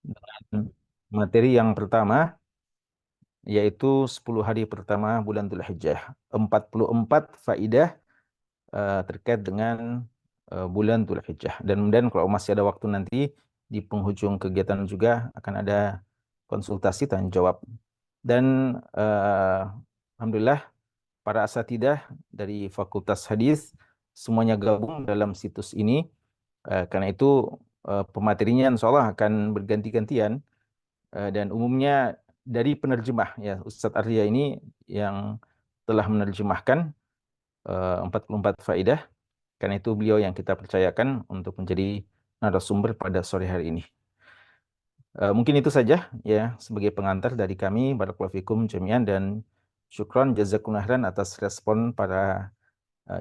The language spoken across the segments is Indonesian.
dengan materi yang pertama, yaitu 10 hari pertama bulan Dzulhijjah. 44 faidah terkait dengan bulan Dzulhijjah. Dan kemudian kalau masih ada waktu nanti di penghujung kegiatan juga akan ada konsultasi tanya jawab. Dan alhamdulillah para asatidah dari Fakultas Hadis semuanya gabung dalam situs ini. Karena itu pematerinya insya Allah akan berganti-gantian. Dan umumnya dari penerjemah ya Ustadz Arya ini yang telah menerjemahkan 44 faidah. Karena itu beliau yang kita percayakan untuk menjadi narasumber pada sore hari ini. Mungkin itu saja ya sebagai pengantar dari kami. Barakallahu fikum jami'an dan syukron jazakumullah khairan atas respon para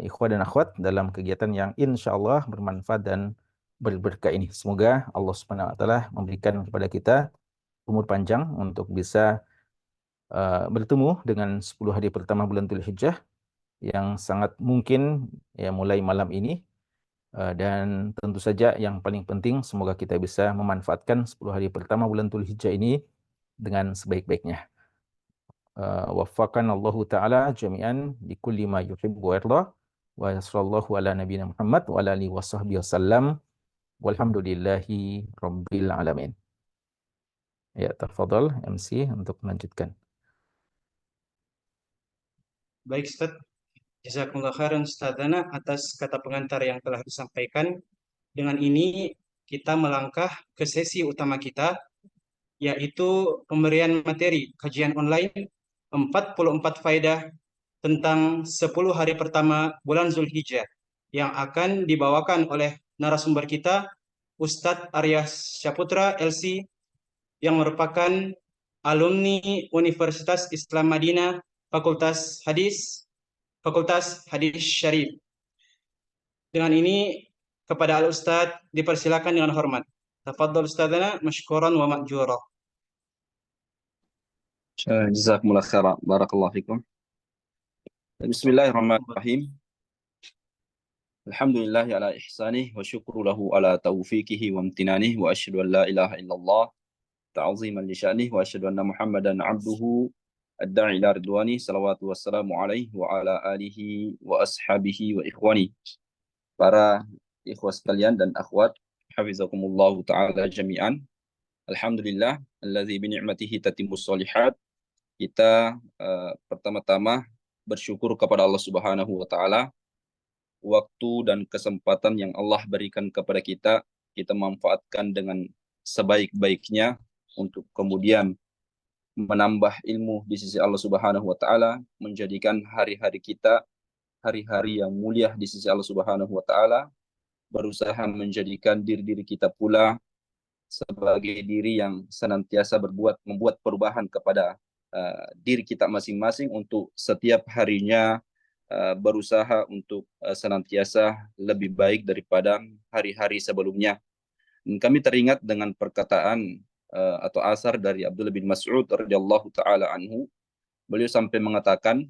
ikhwah dan akhwat dalam kegiatan yang insya Allah bermanfaat dan berberkah ini. Semoga Allah Subhanahu wa taala memberikan kepada kita umur panjang untuk bisa bertemu dengan 10 hari pertama bulan Dzulhijjah yang sangat mungkin ya mulai malam ini. Dan tentu saja yang paling penting semoga kita bisa memanfaatkan 10 hari pertama bulan Dzulhijjah ini dengan sebaik-baiknya. Waffaqana Allahu taala jami'an likulli ma yuhibbu wa yarda wa sallallahu ala nabiyina Muhammad wa ala alihi washabbihi wasallam walhamdulillahi rabbil alamin. Ya, tafadhal MC untuk melanjutkan. Baik Ustaz, jazakumullah khairan Ustazana atas kata pengantar yang telah disampaikan. Dengan ini kita melangkah ke sesi utama kita, yaitu pemberian materi kajian online 44 faedah tentang 10 hari pertama bulan Zulhijjah yang akan dibawakan oleh narasumber kita Ustadz Arya Syaputra LC yang merupakan alumni Universitas Islam Madinah Fakultas Hadis Syarif. Dengan ini kepada Al-Ustadz dipersilakan dengan hormat. Tafadhol Ustadzana masykuran wa ma'jura. Jazakumullah khairan. Barakallahu fikum. Bismillahirrahmanirrahim. Alhamdulillahi ala ihsanih wa syukru lahu ala taufiqihi wa amtinanih wa asyhadu an la ilaha illallah ta'ziman li sya'nih wa asyhadu anna Muhammadan 'abduhu ad-da'i ila ridwani salawatu wassalamu alaihi wa ala alihi wa ashabihi wa ikhwani. Para ikhwah sekalian dan akhwat, hafizakumullah taala jami'an. Alhamdulillah allazi bi ni'matihi tatimmus shalihat. Kita pertama-tama bersyukur kepada Allah Subhanahu wa taala waktu dan kesempatan yang Allah berikan kepada kita manfaatkan dengan sebaik-baiknya untuk kemudian menambah ilmu di sisi Allah Subhanahu wa taala, menjadikan hari-hari kita hari-hari yang mulia di sisi Allah Subhanahu wa taala, berusaha menjadikan diri-diri kita pula sebagai diri yang senantiasa membuat perubahan kepada diri kita masing-masing untuk setiap harinya berusaha untuk senantiasa lebih baik daripada hari-hari sebelumnya. Dan kami teringat dengan perkataan atau asar dari Abdullah bin Mas'ud radhiyallahu taala anhu. Beliau sampai mengatakan,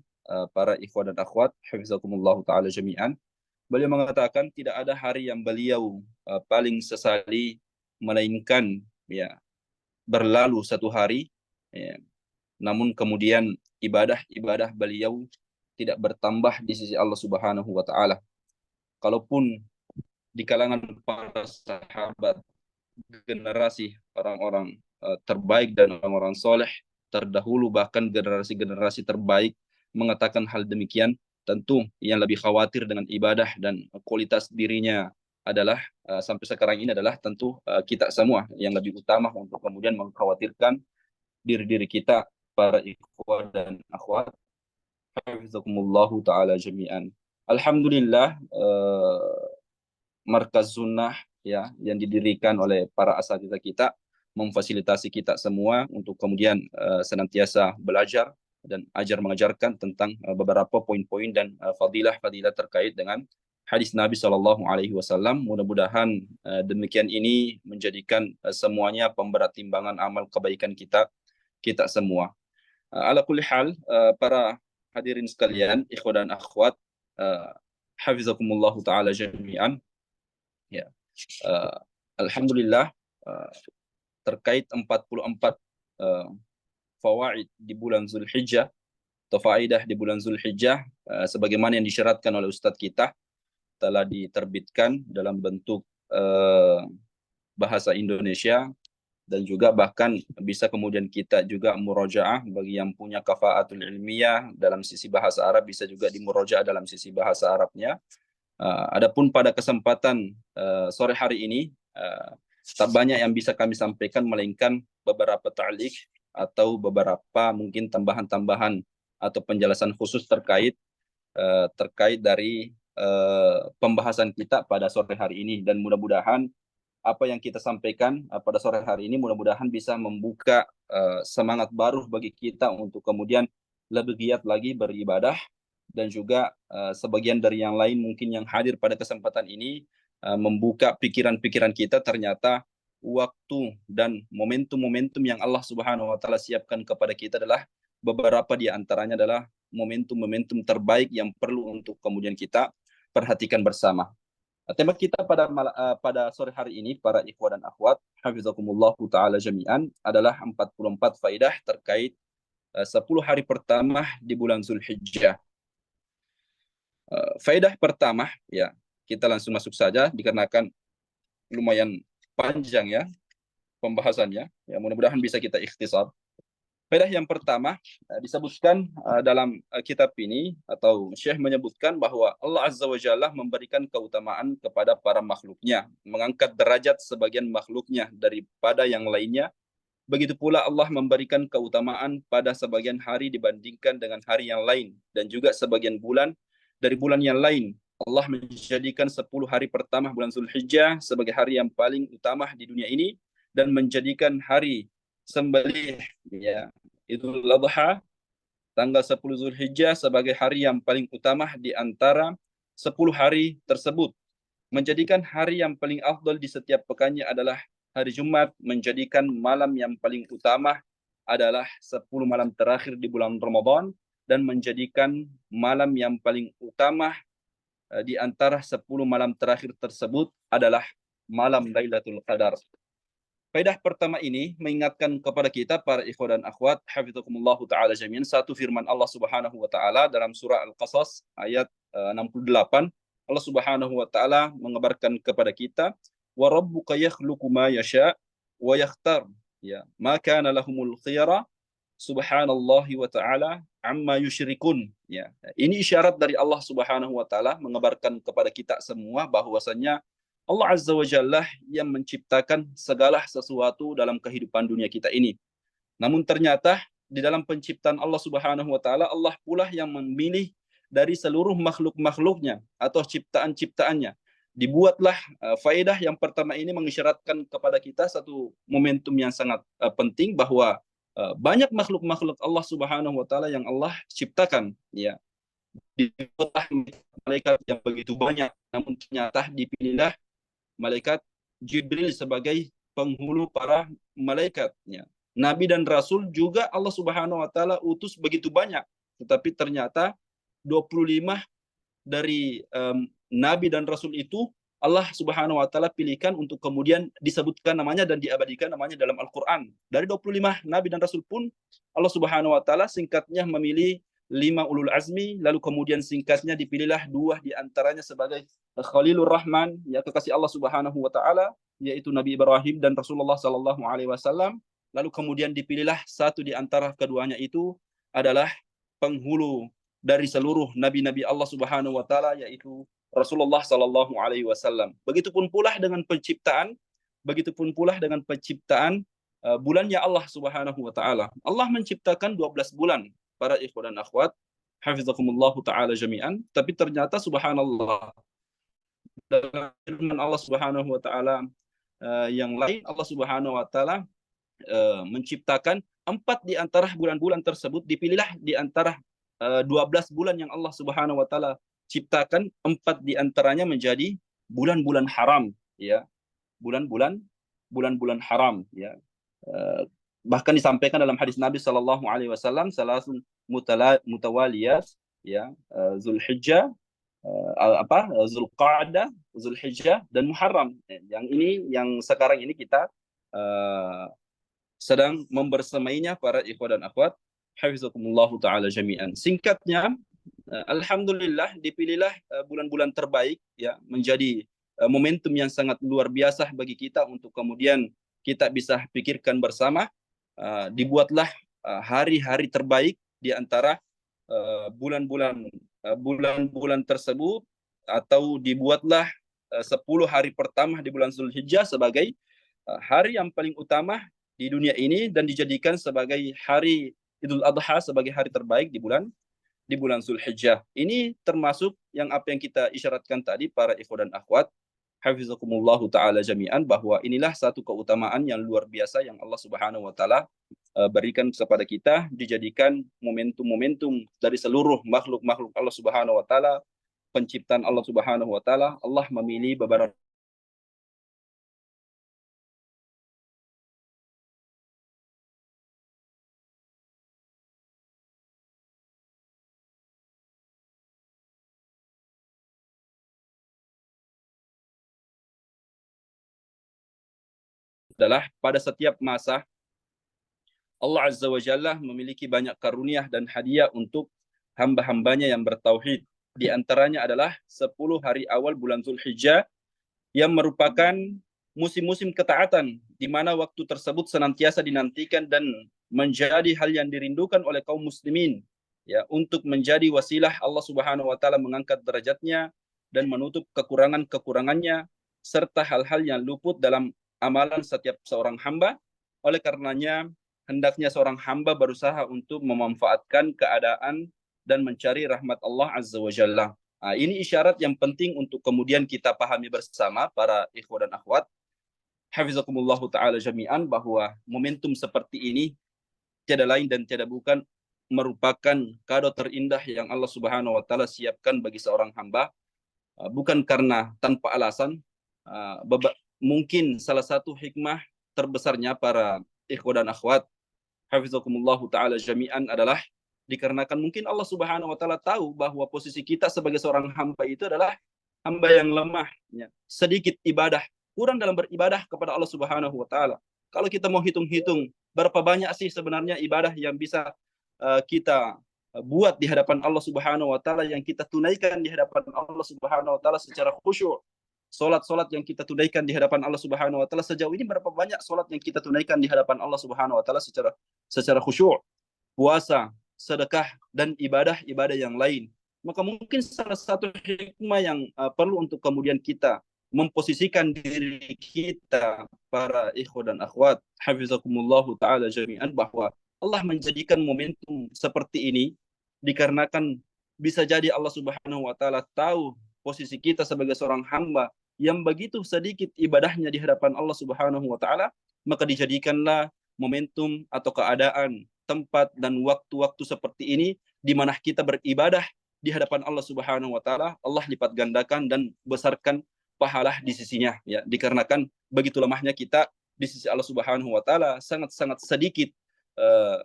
para ikhwan dan akhwat hafizakumullah taala jami'an, beliau mengatakan tidak ada hari yang beliau paling sesali melainkan ya berlalu satu hari ya, namun kemudian ibadah beliau tidak bertambah di sisi Allah Subhanahu wa taala. Kalaupun di kalangan para sahabat, generasi orang-orang terbaik dan orang-orang soleh terdahulu, bahkan generasi-generasi terbaik mengatakan hal demikian, tentu yang lebih khawatir dengan ibadah dan kualitas dirinya adalah sampai sekarang ini adalah tentu kita semua yang lebih utama untuk kemudian mengkhawatirkan diri-diri kita, para ikhwah dan akhwat hafizakumullahu taala jami'an. Alhamdulillah Markaz Sunnah ya yang didirikan oleh para asatidzah kita memfasilitasi kita semua untuk kemudian senantiasa belajar dan ajar mengajarkan tentang beberapa poin-poin dan fadilah-fadilah terkait dengan hadis Nabi Shallallahu Alaihi Wasallam. Mudah-mudahan demikian ini menjadikan semuanya pemberat timbangan amal kebaikan kita semua. Ala kulli hal, para hadirin sekalian, ikhwan dan akhwat, hafizakumullahu taala jami'an. Ya, alhamdulillah terkait 44 fawaid di bulan Zulhijjah atau faidah di bulan Zulhijjah sebagaimana yang disyaratkan oleh Ustadz kita telah diterbitkan dalam bentuk bahasa Indonesia dan juga bahkan bisa kemudian kita juga murojaah bagi yang punya kafaatul ilmiah dalam sisi bahasa Arab bisa juga dimurojaah dalam sisi bahasa Arabnya. Adapun pada kesempatan sore hari ini tak banyak yang bisa kami sampaikan melainkan beberapa ta'liq atau beberapa mungkin tambahan-tambahan atau penjelasan khusus terkait dari pembahasan kita pada sore hari ini, dan mudah-mudahan apa yang kita sampaikan pada sore hari ini mudah-mudahan bisa membuka semangat baru bagi kita untuk kemudian lebih giat lagi beribadah, dan juga sebagian dari yang lain mungkin yang hadir pada kesempatan ini membuka pikiran-pikiran kita. Ternyata waktu dan momentum-momentum yang Allah Subhanahu wa taala siapkan kepada kita adalah beberapa di antaranya adalah momentum-momentum terbaik yang perlu untuk kemudian kita perhatikan bersama. Tema kita pada sore hari ini, para ikhwan dan akhwat, hafizakumullah ta'ala jami'an, adalah 44 faidah terkait 10 hari pertama di bulan Zulhijjah. Faidah pertama, ya, kita langsung masuk saja dikarenakan lumayan panjang ya pembahasannya. Ya, mudah-mudahan bisa kita ikhtisar. Faedah yang pertama disebutkan dalam kitab ini, atau Syekh menyebutkan bahwa Allah Azza wa Jalla memberikan keutamaan kepada para makhluknya, mengangkat derajat sebagian makhluknya daripada yang lainnya. Begitu pula Allah memberikan keutamaan pada sebagian hari dibandingkan dengan hari yang lain, dan juga sebagian bulan dari bulan yang lain. Allah menjadikan 10 hari pertama bulan Zulhijjah sebagai hari yang paling utama di dunia ini, dan menjadikan hari sembelih ya Idul Adha tanggal 10 Zulhijjah sebagai hari yang paling utama di antara 10 hari tersebut. Menjadikan hari yang paling afdal di setiap pekannya adalah hari Jumat, menjadikan malam yang paling utama adalah 10 malam terakhir di bulan Ramadan, dan menjadikan malam yang paling utama di antara 10 malam terakhir tersebut adalah malam Lailatul Qadar. Faedah pertama ini mengingatkan kepada kita para ikhwan dan akhwat hafizakumullah ta'ala jami'an satu firman Allah Subhanahu wa taala dalam surah Al-Qasas ayat 68. Allah Subhanahu wa taala mengabarkan kepada kita, wa rabbuka yakhluqu ma yasha wa yakhtar, ya, ma kana lahumul khiyara subhanallahi wa ta'ala amma yusyrikun, ya. Ini isyarat dari Allah Subhanahu wa taala mengabarkan kepada kita semua bahwasanya Allah Azza wa Jalla yang menciptakan segala sesuatu dalam kehidupan dunia kita ini. Namun ternyata di dalam penciptaan Allah Subhanahu wa taala, Allah pula yang memilih dari seluruh makhluk-makhluknya atau ciptaan-ciptaannya. Dibuatlah faedah yang pertama ini mengisyaratkan kepada kita satu momentum yang sangat penting, bahwa banyak makhluk-makhluk Allah Subhanahu wa taala yang Allah ciptakan, ya. Dibuatlah malaikat yang begitu banyak, namun ternyata dipilihlah malaikat Jibril sebagai penghulu para malaikatnya. Nabi dan Rasul juga Allah Subhanahu wa taala utus begitu banyak, tetapi ternyata 25 dari Nabi dan Rasul itu Allah Subhanahu wa taala pilihkan untuk kemudian disebutkan namanya dan diabadikan namanya dalam Al-Qur'an. Dari 25 Nabi dan Rasul pun Allah Subhanahu wa taala singkatnya memilih 5 ulul azmi, lalu kemudian singkatnya dipilihlah 2 di antaranya sebagai Khalilur Rahman, ya, kekasih Allah Subhanahu wa taala, yaitu Nabi Ibrahim dan Rasulullah sallallahu alaihi wasallam. Lalu kemudian dipilihlah 1 di antara keduanya itu adalah penghulu dari seluruh nabi-nabi Allah Subhanahu wa taala, yaitu Rasulullah sallallahu alaihi wasallam. Begitupun pula dengan penciptaan bulannya Allah Subhanahu wa taala. Allah menciptakan 12 bulan para ikhwan dan akhwat hafizakumullah ta'ala jami'an, tapi ternyata subhanallah dalam firman Allah Subhanahu wa taala yang lain, Allah Subhanahu wa taala menciptakan 4 di antara bulan-bulan tersebut, dipilihlah di antara 12 bulan yang Allah Subhanahu wa taala ciptakan, 4 di antaranya menjadi bulan-bulan haram, ya. Bulan-bulan haram, ya. Bahkan disampaikan dalam hadis Nabi sallallahu alaihi wasallam, salasun mutawaliyat, ya, Zulhijjah, Zulqa'dah, Zulhijjah dan Muharram. Yang ini yang sekarang ini kita sedang membersamainya para ikhwan dan akhwat hafizakumullah taala jami'an. Singkatnya, alhamdulillah dipilihlah bulan-bulan terbaik ya menjadi momentum yang sangat luar biasa bagi kita untuk kemudian kita bisa pikirkan bersama. Dibuatlah hari-hari terbaik di antara bulan-bulan tersebut, atau dibuatlah 10 hari pertama di bulan Zulhijjah sebagai hari yang paling utama di dunia ini dan dijadikan sebagai hari Idul Adha, sebagai hari terbaik di bulan Zulhijjah. Ini termasuk yang apa yang kita isyaratkan tadi para ikhwan dan akhwat hafizakumullah taala jami'an, bahwa inilah satu keutamaan yang luar biasa yang Allah Subhanahu wa taala berikan kepada kita, dijadikan momentum-momentum dari seluruh makhluk-makhluk Allah Subhanahu wa taala, penciptaan Allah Subhanahu wa taala. Allah memilih beberapa adalah pada setiap masa Allah Azza wa Jalla memiliki banyak karunia dan hadiah untuk hamba-hambanya yang bertauhid. Di antaranya adalah 10 hari awal bulan Zulhijjah yang merupakan musim-musim ketaatan, di mana waktu tersebut senantiasa dinantikan dan menjadi hal yang dirindukan oleh kaum muslimin, ya, untuk menjadi wasilah Allah Subhanahu wa taala mengangkat derajatnya dan menutup kekurangan-kekurangannya serta hal-hal yang luput dalam amalan setiap seorang hamba. Oleh karenanya hendaknya seorang hamba berusaha untuk memanfaatkan keadaan dan mencari rahmat Allah Azza wa Jalla. Ini isyarat yang penting untuk kemudian kita pahami bersama para ikhwan dan akhwat hafizakumullah taala jami'an, bahwa momentum seperti ini tiada lain dan tiada bukan merupakan kado terindah yang Allah Subhanahu wa taala siapkan bagi seorang hamba, bukan karena tanpa alasan. Mungkin salah satu hikmah terbesarnya para ikhwan dan akhwat hafizakumullah taala jami'an adalah dikarenakan mungkin Allah Subhanahu wa taala tahu bahwa posisi kita sebagai seorang hamba itu adalah hamba yang lemah, ya, sedikit ibadah, kurang dalam beribadah kepada Allah Subhanahu wa taala. Kalau kita mau hitung-hitung berapa banyak sih sebenarnya ibadah yang bisa kita buat di hadapan Allah Subhanahu wa taala, yang kita tunaikan di hadapan Allah Subhanahu wa taala secara khusyuk. Salat-salat yang kita tunaikan di hadapan Allah Subhanahu wa taala, sejauh ini berapa banyak salat yang kita tunaikan di hadapan Allah Subhanahu wa taala secara khusyuk. Puasa, sedekah dan ibadah-ibadah yang lain. Maka mungkin salah satu hikmah yang perlu untuk kemudian kita memposisikan diri kita para ikhwan dan akhwat hafizakumullah taala jami'an, bahwa Allah menjadikan momentum seperti ini dikarenakan bisa jadi Allah Subhanahu wa taala tahu posisi kita sebagai seorang hamba yang begitu sedikit ibadahnya di hadapan Allah Subhanahu wa taala, maka dijadikanlah momentum atau keadaan, tempat dan waktu-waktu seperti ini di mana kita beribadah di hadapan Allah Subhanahu wa taala, Allah lipat gandakan dan besarkan pahala di sisinya, ya, dikarenakan begitu lemahnya kita di sisi Allah Subhanahu wa taala, sangat-sangat sedikit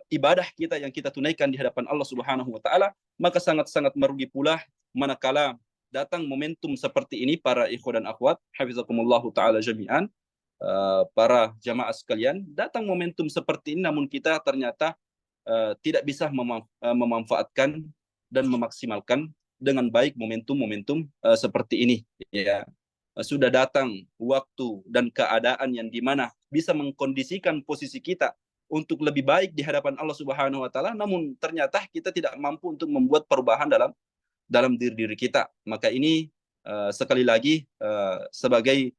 ibadah kita yang kita tunaikan di hadapan Allah Subhanahu wa taala, maka sangat-sangat merugi pula manakala datang momentum seperti ini para ikhwan dan akhwat hafizakumullah taala jami'an, para jamaah sekalian, datang momentum seperti ini namun kita ternyata tidak bisa memanfaatkan dan memaksimalkan dengan baik momentum-momentum seperti ini, ya. Sudah datang waktu dan keadaan yang dimana bisa mengkondisikan posisi kita untuk lebih baik di hadapan Allah Subhanahu wa taala, namun ternyata kita tidak mampu untuk membuat perubahan dalam diri kita. Maka ini sekali lagi sebagai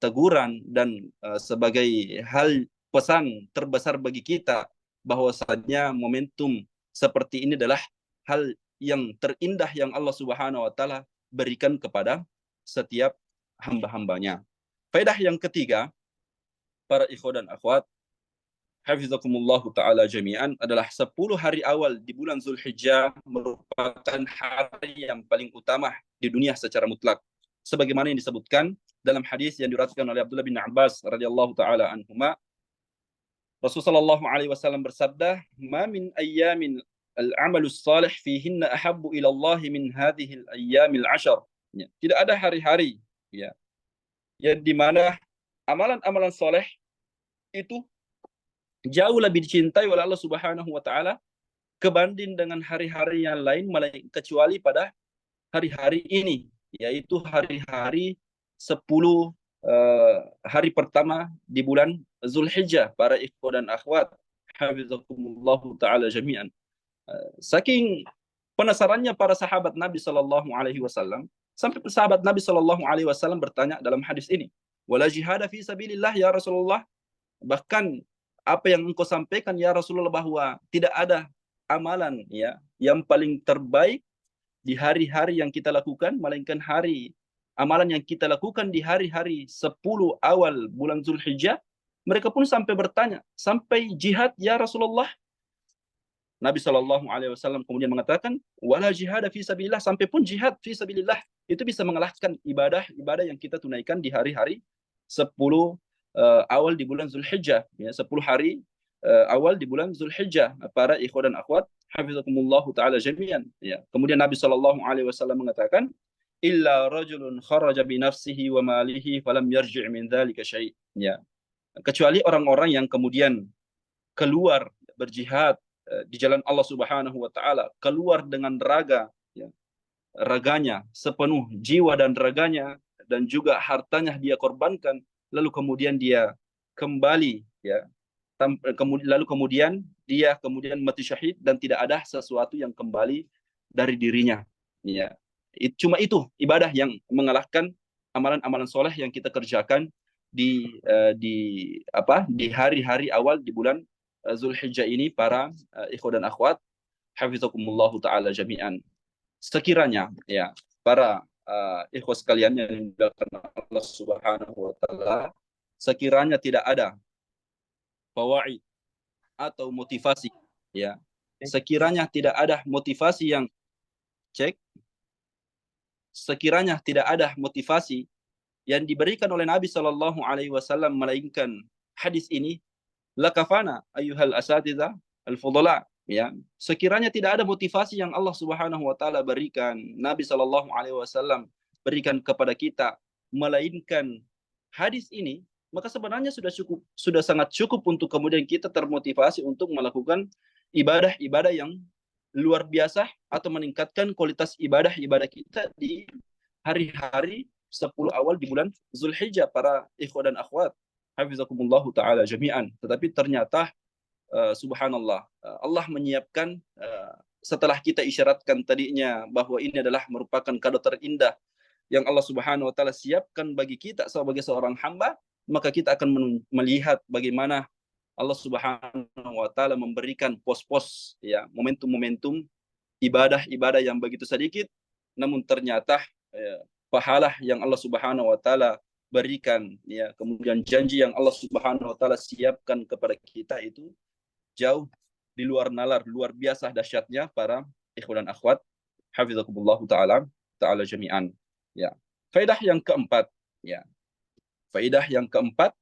teguran dan sebagai hal pesan terbesar bagi kita, bahwasanya momentum seperti ini adalah hal yang terindah yang Allah Subhanahu wa taala berikan kepada setiap hamba-hambanya. Faedah yang ketiga, para ikhwan dan akhwat hafizakumullah taala jami'an, adalah 10 hari awal di bulan Zulhijjah merupakan hari yang paling utama di dunia secara mutlak, sebagaimana yang disebutkan dalam hadis yang diriwayatkan oleh Abdullah bin Abbas radhiyallahu taala anhuma. Rasulullah sallallahu alaihi wasallam bersabda, "Ma min ayyamin al-amalus salih fihinna ahabbu ila Allah min hadhihi al-ayyamil 'ashar." Ya, tidak ada hari-hari, ya, yang di mana amalan-amalan soleh itu jauh lebih dicintai oleh Allah Subhanahu wa taala kebanding dengan hari-hari yang lain kecuali pada hari-hari ini, yaitu hari-hari 10 hari pertama di bulan Zulhijjah, para ikhwan dan akhwat hafizakumullah taala jami'an. Saking penasarannya para sahabat Nabi sallallahu alaihi wasallam, sampai sahabat Nabi sallallahu alaihi wasallam bertanya dalam hadis ini, "Wala jihada fi sabilillah ya Rasulullah?" Bahkan apa yang engkau sampaikan ya Rasulullah, bahwa tidak ada amalan yang paling terbaik di hari-hari yang kita lakukan melainkan amalan yang kita lakukan di hari-hari 10 awal bulan Zulhijjah. Mereka pun sampai bertanya, sampai jihad ya Rasulullah? Nabi Shallallahu Alaihi Wasallam kemudian mengatakan, wala jihad fi sabilillah, sampai pun jihad fi sabilillah itu bisa mengalahkan ibadah yang kita tunaikan di hari-hari 10 awal di bulan Zulhijjah, 10 hari awal di bulan Zulhijjah, para ikhwan dan akhwat hafizakumullah taala jami'an. Kemudian Nabi Shallallahu Alaihi Wasallam mengatakan, illa rajulun kharaja bi nafsihi wa malihi falam yarji' min dzalika syai'. Kecuali orang-orang yang kemudian keluar berjihad di jalan Allah Subhanahu wa taala, keluar dengan raganya sepenuh jiwa dan raganya, dan juga hartanya dia korbankan, lalu kemudian dia kembali lalu kemudian dia mati syahid dan tidak ada sesuatu yang kembali dari dirinya. Cuma itu ibadah yang mengalahkan amalan-amalan soleh yang kita kerjakan di hari-hari awal di bulan Zulhijjah ini, para ikhwan dan akhwat hafizakumullah taala jami'an. Sekiranya para ikhwan sekalian yang dimuliakan Allah Subhanahu wa taala, sekiranya tidak ada fawaid atau motivasi, sekiranya tidak ada motivasi yang sekiranya tidak ada motivasi yang diberikan oleh Nabi Shallallahu Alaihi Wasallam melainkan hadis ini, lakafana ayyuhal asatidzah al-fudala. Sekiranya tidak ada motivasi yang Allah Subhanahu wa taala berikan, Nabi Shallallahu Alaihi Wasallam berikan kepada kita melainkan hadis ini, maka sebenarnya sudah sangat cukup untuk kemudian kita termotivasi untuk melakukan ibadah-ibadah yang luar biasa atau meningkatkan kualitas ibadah kita di hari-hari 10 awal di bulan Zulhijjah, para ikhwan dan akhwat hafizakumullah taala jami'an. Tetapi ternyata subhanallah, Allah menyiapkan setelah kita isyaratkan tadinya bahwa ini adalah merupakan kado terindah yang Allah Subhanahu wa taala siapkan bagi kita sebagai seorang hamba, maka kita akan melihat bagaimana Allah Subhanahu wa taala memberikan pos-pos, momentum-momentum ibadah-ibadah yang begitu sedikit, namun ternyata pahala yang Allah Subhanahu wa taala berikan, kemudian janji yang Allah Subhanahu wa taala siapkan kepada kita itu jauh di luar nalar, luar biasa dahsyatnya, para ikhwan dan akhwat hafizakumullah taala jami'an. Faedah yang keempat, faedah yang keempat,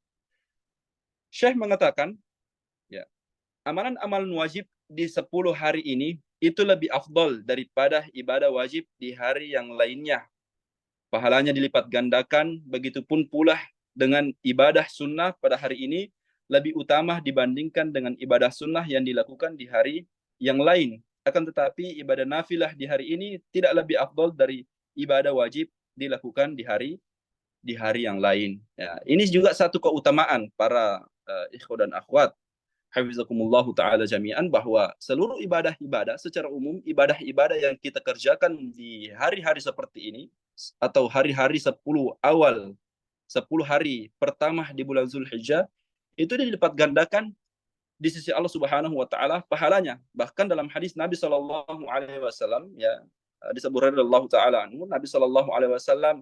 Syekh mengatakan, amalan-amalan wajib di 10 hari ini itu lebih afdal daripada ibadah wajib di hari yang lainnya. Pahalanya dilipat gandakan, begitupun pula dengan ibadah sunnah pada hari ini lebih utama dibandingkan dengan ibadah sunnah yang dilakukan di hari yang lain. Akan tetapi ibadah nafilah di hari ini tidak lebih afdal dari ibadah wajib dilakukan di hari yang lain. Ini juga satu keutamaan para ikhwan dan akhwat hafizakumullah taala jami'an, bahwa seluruh ibadah-ibadah secara umum, ibadah-ibadah yang kita kerjakan di hari-hari seperti ini atau hari-hari 10 hari pertama di bulan Zulhijjah, itu dilipat gandakan di sisi Allah Subhanahu wa taala pahalanya. Bahkan dalam hadis Nabi sallallahu alaihi wasallam, hadis Abu Hurairah radhiyallahu taala anhu, Nabi sallallahu alaihi wasallam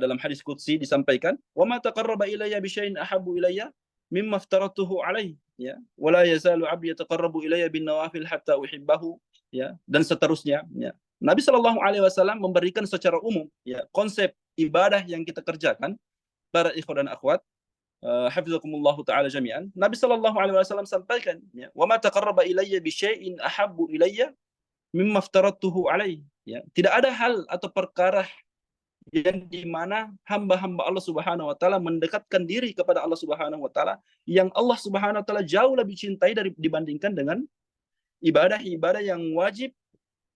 dalam hadis qudsi disampaikan, wa ma taqarraba ilayya bi syai'in ahabbu ilayya mimma aftaratuhu alaihi, wa la yazalu 'abdi yataqarrabu ilayya bin nawafil hatta uhibbahu, dan seterusnya. Nabi Shallallahu Alaihi Wasallam memberikan secara umum konsep ibadah yang kita kerjakan, para ikhwan dan akhwat hafizakumullah taala jami'an. Nabi Shallallahu Alaihi Wasallam sampaikan, wa ma taqarraba ilayya bi syai'in ahabbu ilayya mimma aftaratuhu alaihi. Tidak ada hal atau perkara yang dimana hamba-hamba Allah Subhanahu wa taala mendekatkan diri kepada Allah Subhanahu wa taala, yang Allah Subhanahu wa taala jauh lebih cintai dibandingkan dengan ibadah-ibadah yang wajib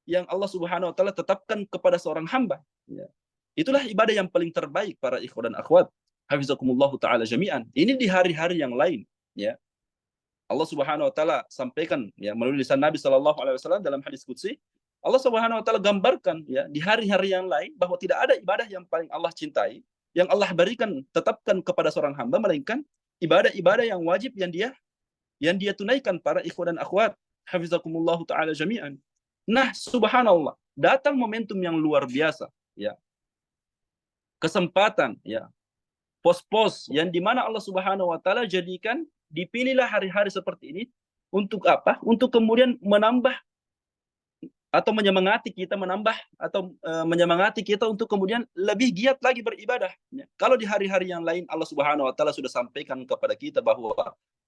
yang Allah Subhanahu wa taala tetapkan kepada seorang hamba. Ya. Itulah ibadah yang paling terbaik para ikhwan dan akhwat. Hafizakumullah taala jami'an. Ini di hari-hari yang lain, ya. Allah Subhanahu wa taala sampaikan ya melalui lisan Nabi sallallahu alaihi wasallam dalam hadis qudsi, Allah Subhanahu wa taala gambarkan ya di hari-hari yang lain bahwa tidak ada ibadah yang paling Allah cintai, yang Allah berikan tetapkan kepada seorang hamba melainkan ibadah-ibadah yang wajib yang dia tunaikan para ikhwan dan akhwat. Hafizakumullah taala jami'an. Nah, subhanallah, datang momentum yang luar biasa, ya. Kesempatan, ya. Pos-pos yang dimana Allah Subhanahu wa taala jadikan dipilihlah hari-hari seperti ini untuk apa? Untuk kemudian menambah atau menyemangati kita menyemangati kita untuk kemudian lebih giat lagi beribadah. Ya. Kalau di hari-hari yang lain Allah Subhanahu wa taala sudah sampaikan kepada kita bahwa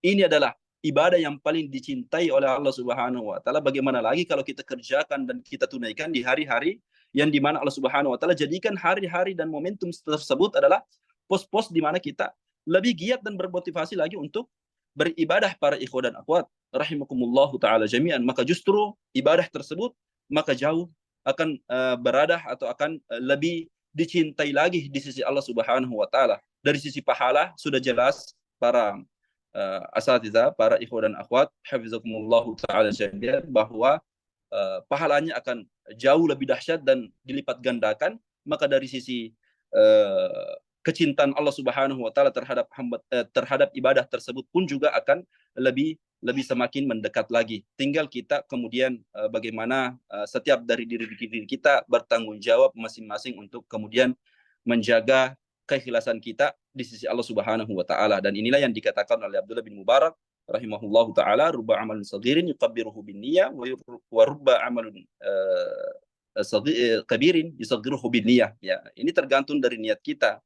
ini adalah ibadah yang paling dicintai oleh Allah Subhanahu wa taala, bagaimana lagi kalau kita kerjakan dan kita tunaikan di hari-hari yang dimana Allah Subhanahu wa taala jadikan hari-hari dan momentum tersebut adalah pos-pos di mana kita lebih giat dan bermotivasi lagi untuk beribadah para ikhwan dan akhwat rahimakumullahu taala jami'an. Maka justru ibadah tersebut maka jauh akan berada atau akan lebih dicintai lagi di sisi Allah Subhanahu wa taala. Dari sisi pahala sudah jelas para asatidzah, para ikhwan dan akhwat hafizakumullahu taala jami'an bahwa pahalanya akan jauh lebih dahsyat dan dilipat gandakan. Maka dari sisi kecintaan Allah Subhanahu wa taala terhadap ibadah tersebut pun juga akan lebih semakin mendekat lagi. Tinggal kita kemudian bagaimana setiap dari diri kita bertanggung jawab masing-masing untuk kemudian menjaga keikhlasan kita di sisi Allah Subhanahu wa taala. Dan inilah yang dikatakan oleh Abdullah bin Mubarak rahimahullahu taala, rubba amalin saghirin yuqabbiruhu bin niyyah wa rubba amalin kabirin yusaghiruhu bin niyyah. Ya, ini tergantung dari niat kita,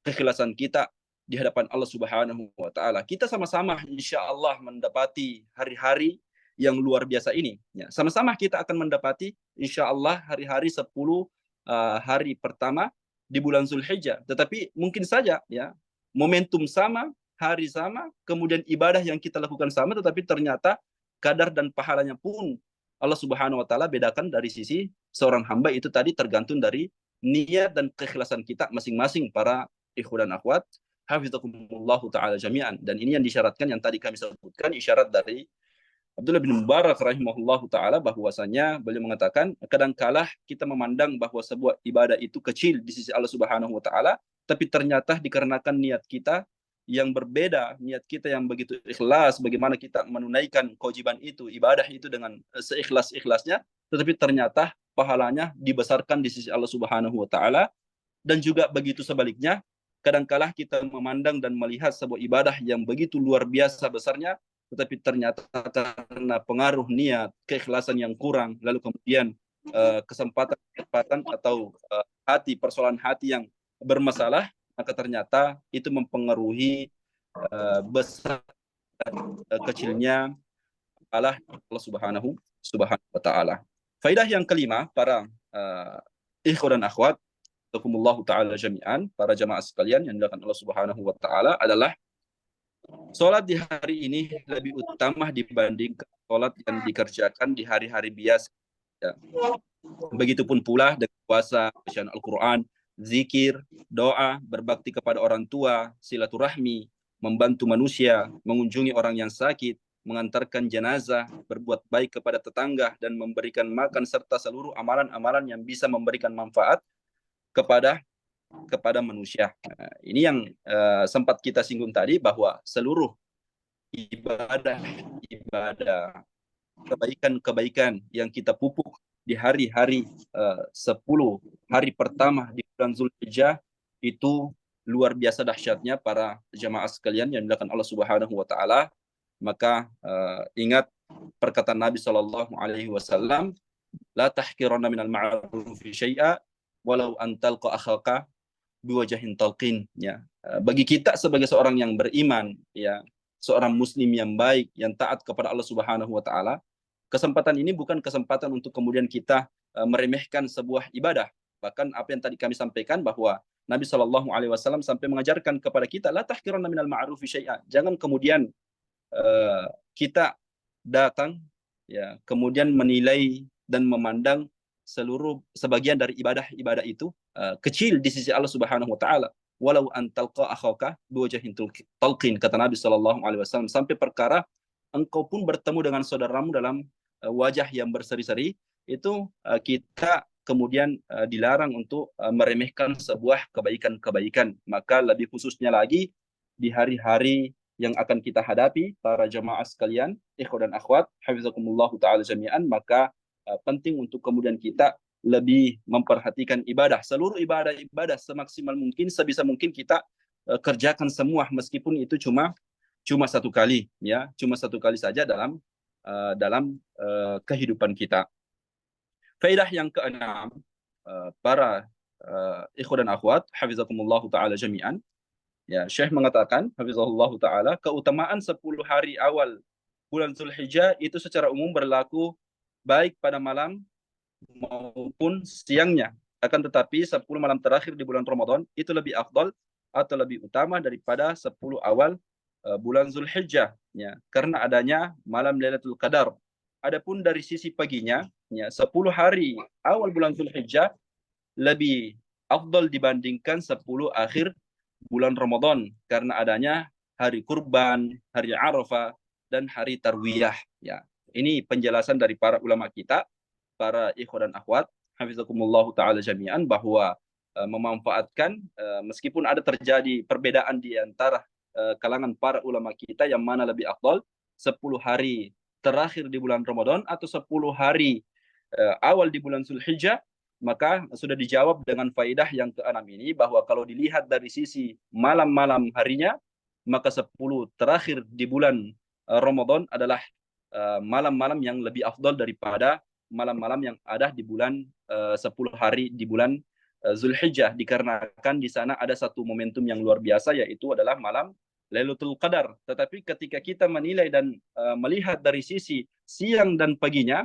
keikhlasan kita di hadapan Allah Subhanahu wa taala. Kita sama-sama insyaallah mendapati hari-hari yang luar biasa ini, ya. Sama-sama kita akan mendapati insyaallah hari-hari 10 hari pertama di bulan Zulhijjah. Tetapi mungkin saja ya momentum sama, hari sama, kemudian ibadah yang kita lakukan sama, tetapi ternyata kadar dan pahalanya pun Allah Subhanahu wa taala bedakan dari sisi seorang hamba. Itu tadi tergantung dari niat dan keikhlasan kita masing-masing para ikhwan dan akhwat hafizakumullahu taala jami'an. Dan ini yang disyaratkan yang tadi kami sebutkan, isyarat dari Abdullah bin Mubarak rahimahullahu taala, bahwasanya beliau mengatakan kadangkala kita memandang bahwa sebuah ibadah itu kecil di sisi Allah Subhanahu wa taala, tapi ternyata dikarenakan niat kita yang berbeda, niat kita yang begitu ikhlas, bagaimana kita menunaikan kewajiban itu, ibadah itu dengan seikhlas-ikhlasnya, tetapi ternyata pahalanya dibesarkan di sisi Allah Subhanahu wa taala. Dan juga begitu sebaliknya, kadangkala kita memandang dan melihat sebuah ibadah yang begitu luar biasa besarnya, tetapi ternyata karena pengaruh niat, keikhlasan yang kurang, lalu kemudian kesempatan atau persoalan hati yang bermasalah, maka ternyata itu mempengaruhi besar kecilnya Allah Subhanahu wa taala. Faidah yang kelima para ikhwan dan akhwat rahimakumullah taala jami'an, para jamaah sekalian yang dilakukan Allah Subhanahu wa taala, adalah salat di hari ini lebih utama dibanding salat yang dikerjakan di hari-hari biasa. Ya. Begitupun pula dengan puasa, bacaan Al-Qur'an, zikir, doa, berbakti kepada orang tua, silaturahmi, membantu manusia, mengunjungi orang yang sakit, mengantarkan jenazah, berbuat baik kepada tetangga, dan memberikan makan, serta seluruh amalan-amalan yang bisa memberikan manfaat kepada manusia. Nah, ini yang sempat kita singgung tadi, bahwa seluruh ibadah kebaikan yang kita pupuk di hari-hari 10 hari pertama di bulan Zulhijjah itu luar biasa dahsyatnya para jamaah sekalian yang dilakukan Allah Subhanahu wa taala. Maka ingat perkataan Nabi sallallahu alaihi wasallam, la tahqiranna minal ma'rufi syai'a walau antalqa akhaka biwajhin talqin. Ya, bagi kita sebagai seorang yang beriman, ya, seorang muslim yang baik, yang taat kepada Allah Subhanahu wa taala, kesempatan ini bukan kesempatan untuk kemudian kita meremehkan sebuah ibadah. Bahkan apa yang tadi kami sampaikan bahwa Nabi SAW sampai mengajarkan kepada kita, la tahqiranna minal ma'rufi syai'a. Jangan kemudian kita datang ya kemudian menilai dan memandang sebagian dari ibadah itu kecil di sisi Allah Subhanahu wa taala. Walau an talqa akhaka biwajhin talqin, kata Nabi SAW, sampai perkara engkau pun bertemu dengan saudaramu dalam wajah yang berseri-seri, itu kita kemudian dilarang untuk meremehkan sebuah kebaikan-kebaikan. Maka lebih khususnya lagi di hari-hari yang akan kita hadapi, para jamaah sekalian, ikhwan dan akhwat, hafizakumullah ta'ala jami'an, maka penting untuk kemudian kita lebih memperhatikan ibadah. Seluruh ibadah semaksimal mungkin, sebisa mungkin kita kerjakan semua, meskipun itu cuma satu kali, ya, cuma satu kali saja dalam kehidupan kita. Faedah yang keenam, para ikhwan dan akhwat, hafizakumullah ta'ala jami'an, ya, Syekh mengatakan, hafizahullah ta'ala, keutamaan 10 hari awal bulan Zulhijjah itu secara umum berlaku baik pada malam maupun siangnya. Akan tetapi 10 malam terakhir di bulan Ramadan itu lebih afdal atau lebih utama daripada 10 awal bulan Zulhijjah, ya, karena adanya malam Lailatul Qadar. Adapun dari sisi paginya, ya, 10 hari awal bulan Zulhijjah lebih afdal dibandingkan 10 akhir bulan Ramadan, karena adanya hari kurban, hari Arafah, dan hari Tarwiyah. Ya, ini penjelasan dari para ulama kita, para ikhwan dan akhwat, hafizakumullah ta'ala jami'an, bahwa memanfaatkan, meskipun ada terjadi perbedaan di antara kalangan para ulama kita yang mana lebih afdal, 10 hari terakhir di bulan Ramadan atau 10 hari awal di bulan Zulhijjah, maka sudah dijawab dengan faedah yang keenam ini, bahwa kalau dilihat dari sisi malam-malam harinya, maka 10 terakhir di bulan Ramadan adalah malam-malam yang lebih afdal daripada malam-malam yang ada di bulan 10 hari di bulan Zulhijjah, dikarenakan di sana ada satu momentum yang luar biasa, yaitu adalah malam Lailatul Qadar. Tetapi ketika kita menilai dan melihat dari sisi siang dan paginya,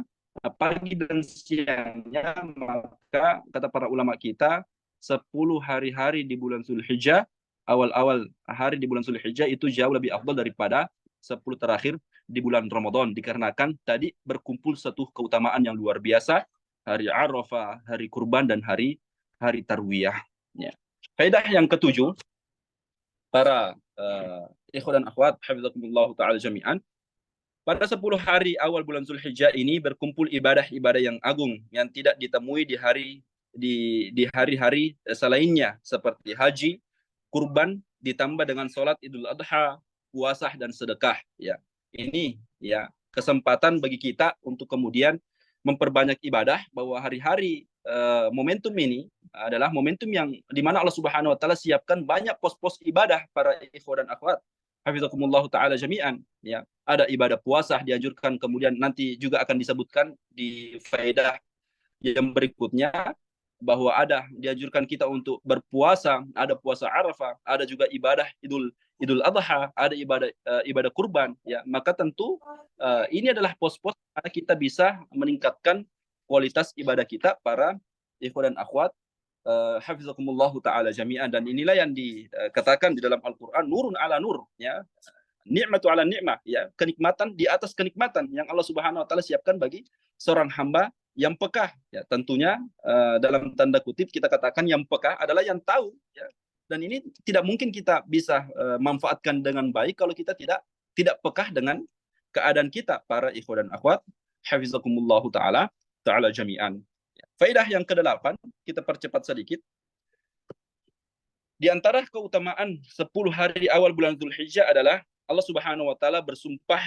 pagi dan siangnya, maka kata para ulama kita, 10 hari-hari di bulan Zulhijjah, awal-awal hari di bulan Zulhijjah itu jauh lebih afdal daripada 10 terakhir di bulan Ramadan, dikarenakan tadi berkumpul satu keutamaan yang luar biasa, hari Arafah, hari kurban, dan hari Tarwiyah. Ya. Faedah yang ketujuh, para ikhwan dan akhwat, hafizakumullah ta'ala jami'an, pada 10 hari awal bulan Zulhijjah ini berkumpul ibadah-ibadah yang agung yang tidak ditemui di hari-hari selainnya, seperti haji, kurban, ditambah dengan sholat Idul Adha, puasa, dan sedekah. Ya, ini ya kesempatan bagi kita untuk kemudian memperbanyak ibadah, bahwa hari-hari momentum ini adalah momentum yang dimana Allah Subhanahu Wa Taala siapkan banyak pos-pos ibadah para ikhwan dan akhwat, hafizakumullah ta'ala jami'an. Ya, ada ibadah puasa dianjurkan, kemudian nanti juga akan disebutkan di faedah yang berikutnya, bahwa ada dianjurkan kita untuk berpuasa, ada puasa Arafah, ada juga ibadah Idul Adha, ada ibadah kurban. Ya, maka tentu ini adalah pos-pos mana kita bisa meningkatkan kualitas ibadah kita, para ikhwan dan akhwat, hafizakumullah ta'ala jami'an. Dan inilah yang dikatakan di dalam Al-Quran, nurun ala nur, ya, nikmatu ala nikmah, ya, kenikmatan di atas kenikmatan yang Allah Subhanahu Wa Taala siapkan bagi seorang hamba yang pekah. Ya, tentunya dalam tanda kutip kita katakan yang pekah adalah yang tahu, ya. Dan ini tidak mungkin kita bisa manfaatkan dengan baik kalau kita tidak pekah dengan keadaan kita, para ikhwan dan akhwat, hafizakumullah ta'ala jami'an. Faedah yang ke-8, kita percepat sedikit. Di antara keutamaan 10 hari awal bulan Zulhijjah adalah Allah Subhanahu Wa Taala bersumpah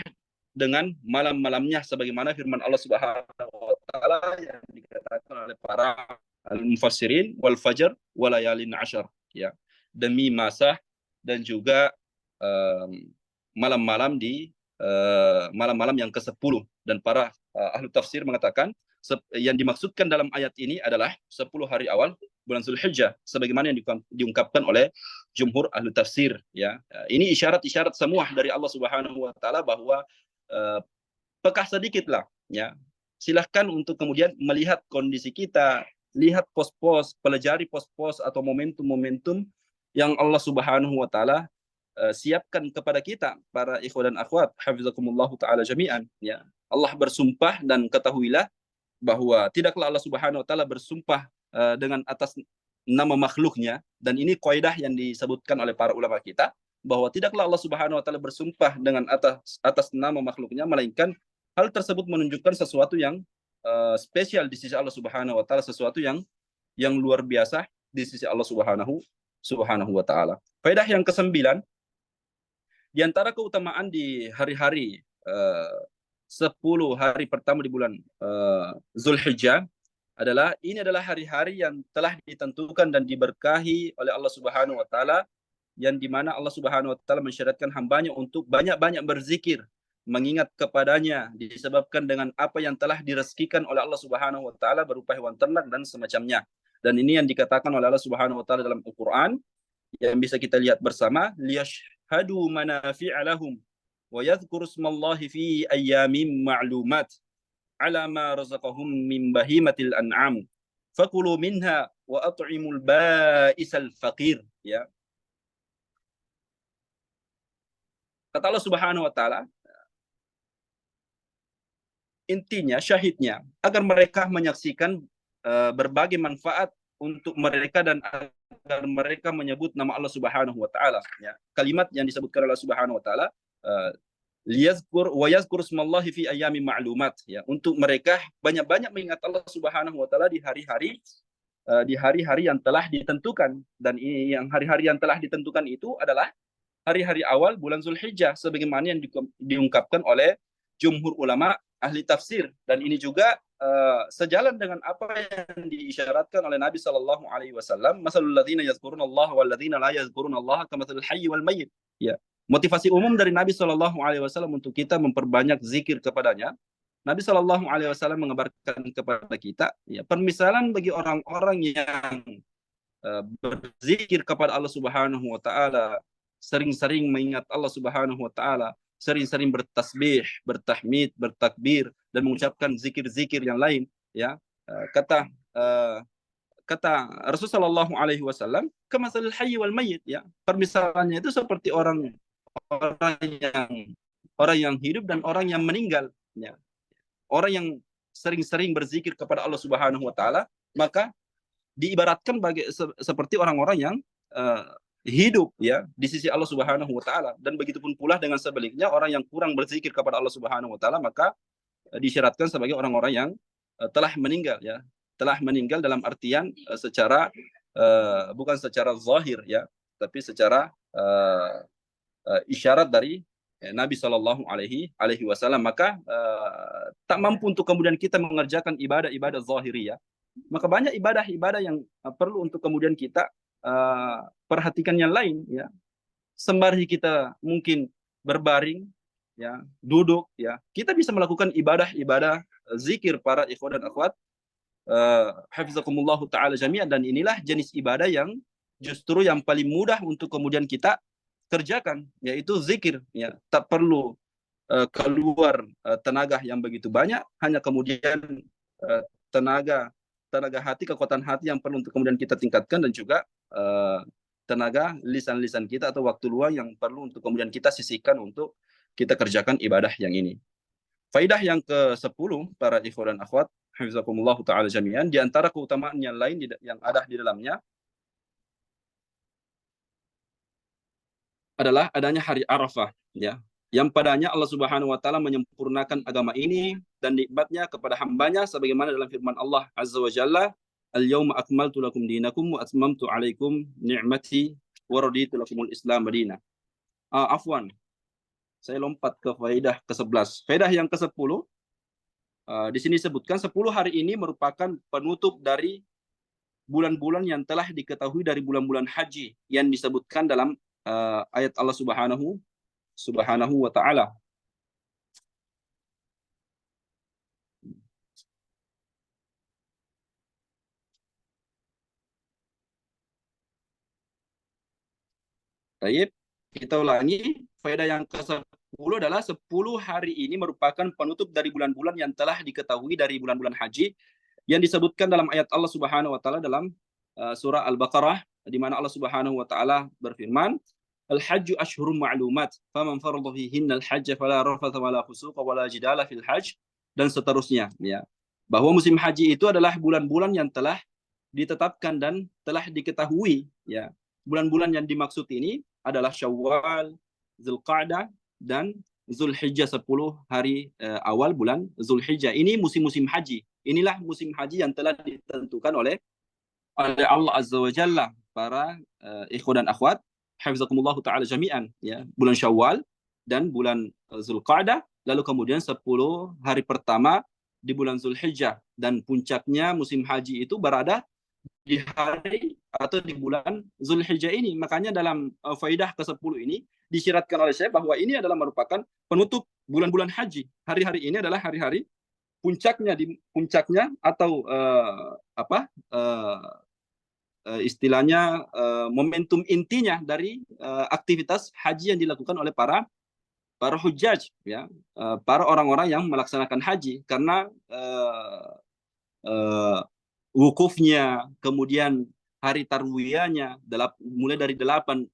dengan malam-malamnya, sebagaimana firman Allah Subhanahu Wa Taala yang dikatakan oleh para al-mufassirin, wal fajr walayalin ashar, ya, demi masa dan juga malam-malam malam-malam yang ke-10. Dan para ahli tafsir mengatakan yang dimaksudkan dalam ayat ini adalah 10 hari awal bulan Zulhijjah, sebagaimana yang diungkapkan oleh jumhur ahli tafsir. Ya, ini isyarat-isyarat semua dari Allah Subhanahu Wa Taala bahwa pekah sedikitlah, ya. Silahkan untuk kemudian melihat kondisi kita, lihat pos-pos, pelajari pos-pos atau momentum-momentum yang Allah Subhanahu wa taala siapkan kepada kita para ikhwan dan akhwat hafizakumullah taala jami'an, ya. Allah bersumpah, dan ketahuilah bahwa tidaklah Allah Subhanahu wa taala bersumpah dengan atas nama makhluknya, dan ini kaidah yang disebutkan oleh para ulama kita, bahwa tidaklah Allah Subhanahu wa taala bersumpah dengan atas nama makhluknya, melainkan hal tersebut menunjukkan sesuatu yang spesial di sisi Allah Subhanahu wa taala, sesuatu yang luar biasa di sisi Allah Subhanahu wa taala. Faedah yang ke-9, di antara keutamaan di hari-hari 10 hari pertama di bulan Zulhijjah adalah ini adalah hari-hari yang telah ditentukan dan diberkahi oleh Allah Subhanahu wa taala, yang dimana Allah Subhanahu wa taala mensyaratkan hambanya untuk banyak-banyak berzikir, mengingat kepadanya, disebabkan dengan apa yang telah direzekikan oleh Allah Subhanahu wa taala berupa hewan ternak dan semacamnya. Dan ini yang dikatakan oleh Allah Subhanahu wa taala dalam Al-Qur'an, yang bisa kita lihat bersama, liyashhadu manafi'a lahum wa yadhkuru ismallahi fi ayyamin ma'lumat ala ma razaqahum min bahimatil an'am fakulu minha wa at'imul ba'isal faqir, ya. Kata Allah Subhanahu wa taala, intinya, syahidnya, agar mereka menyaksikan berbagai manfaat untuk mereka, dan agar mereka menyebut nama Allah Subhanahu wa taala, ya. Kalimat yang disebutkan Allah Subhanahu wa taala, liyazkur wa yazkur ismallahi fi ayyamin ma'lumat, ya, untuk mereka banyak-banyak mengingat Allah Subhanahu wa taala di hari-hari yang telah ditentukan. Dan ini, yang hari-hari yang telah ditentukan itu adalah hari-hari awal bulan Zulhijjah, sebagaimana yang diungkapkan oleh jumhur ulama ahli tafsir. Dan ini juga sejalan dengan apa yang diisyaratkan oleh Nabi sallallahu alaihi wasallam, masalul ladzina yazkurunallaha wal ladzina la yazkurunallaha kamatsalil hayyi wal mayyit, ya. Motivasi umum dari Nabi sallallahu alaihi wasallam untuk kita memperbanyak zikir kepadanya, Nabi sallallahu alaihi wasallam mengabarkan kepada kita, ya, permisalan bagi orang-orang yang berzikir kepada Allah Subhanahu wa taala, sering-sering mengingat Allah Subhanahu wa taala, sering-sering bertasbih, bertahmid, bertakbir, dan mengucapkan zikir-zikir yang lain, ya. Kata Rasulullah sallallahu alaihi wasallam, kamatsalil hayyi wal mayyit, ya. Permisalannya itu seperti orang yang hidup dan orang yang meninggal, ya. Orang yang sering-sering berzikir kepada Allah Subhanahu wa taala, maka diibaratkan seperti orang-orang yang hidup, ya, di sisi Allah Subhanahu wa taala. Dan begitupun pula dengan sebaliknya, orang yang kurang berzikir kepada Allah Subhanahu wa taala, maka disyaratkan sebagai orang-orang yang telah meninggal, ya. Telah meninggal dalam artian secara bukan secara zahir, ya, tapi secara isyarat dari Nabi Shallallahu Alaihi Wasallam. Maka tak mampu untuk kemudian kita mengerjakan ibadah-ibadah zahiriyah, maka banyak ibadah-ibadah yang perlu untuk kemudian kita perhatikan yang lain, ya. Sembari kita mungkin berbaring, ya, duduk, ya, kita bisa melakukan ibadah-ibadah zikir para ikhwan dan akhwat hafizakumullah taala jami'an. Dan inilah jenis ibadah yang justru yang paling mudah untuk kemudian kita kerjakan, yaitu zikir, ya. Tak perlu keluar tenaga yang begitu banyak, hanya kemudian tenaga hati, kekuatan hati yang perlu untuk kemudian kita tingkatkan, dan juga tenaga lisan-lisan kita atau waktu luang yang perlu untuk kemudian kita sisihkan untuk kita kerjakan ibadah yang ini. Faidah yang ke-10 para ikhwan dan akhwat hafizakumullah taala jami'an, di antara keutamaan yang lain yang ada di dalamnya adalah adanya hari Arafah, ya, yang padanya Allah Subhanahu wa taala menyempurnakan agama ini dan nikmatnya kepada hambanya, sebagaimana dalam firman Allah Azza wa Jalla, al-yauma akmaltu lakum dinakum wa atmamtu alaikum ni'mati wa raditu lakumul Islam madinah. Afwan, saya lompat ke faedah ke-11. Faedah yang ke-10, di sini disebutkan 10 hari ini merupakan penutup dari bulan-bulan yang telah diketahui dari bulan-bulan haji yang disebutkan dalam ayat Allah Subhanahu wa taala. Baik, kita ulangi. Faedah yang ke-10 adalah 10 hari ini merupakan penutup dari bulan-bulan yang telah diketahui dari bulan-bulan haji yang disebutkan dalam ayat Allah Subhanahu wa taala dalam surah Al-Baqarah, di mana Allah Subhanahu wa taala berfirman, Al-hajju ashhurum ma'lumat, faman farada fihinna al-hajj fala rafatha wala fusuqa wala jidala fil hajj, dan seterusnya, ya. Bahwa musim haji itu adalah bulan-bulan yang telah ditetapkan dan telah diketahui, ya. Bulan-bulan yang dimaksud ini adalah Syawal, Zulqa'dah, dan Zulhijjah, 10 hari awal bulan Zulhijjah. Ini musim-musim haji. Inilah musim haji yang telah ditentukan oleh Allah Azza wa Jalla. Para ikhwan dan akhwat, hafizakumullah ta'ala jami'an, ya. Bulan Syawal dan bulan Zulqa'dah, lalu kemudian 10 hari pertama di bulan Zulhijjah, dan puncaknya musim haji itu berada di hari atau di bulan Zulhijjah ini. Makanya dalam faidah ke-10 ini disyaratkan oleh saya bahwa ini adalah merupakan penutup bulan-bulan haji. Hari-hari ini adalah hari-hari puncaknya, atau istilahnya momentum intinya dari aktivitas haji yang dilakukan oleh para hujjaj, ya, para orang-orang yang melaksanakan haji, karena wukufnya, kemudian hari tarwiyahnya, mulai dari 8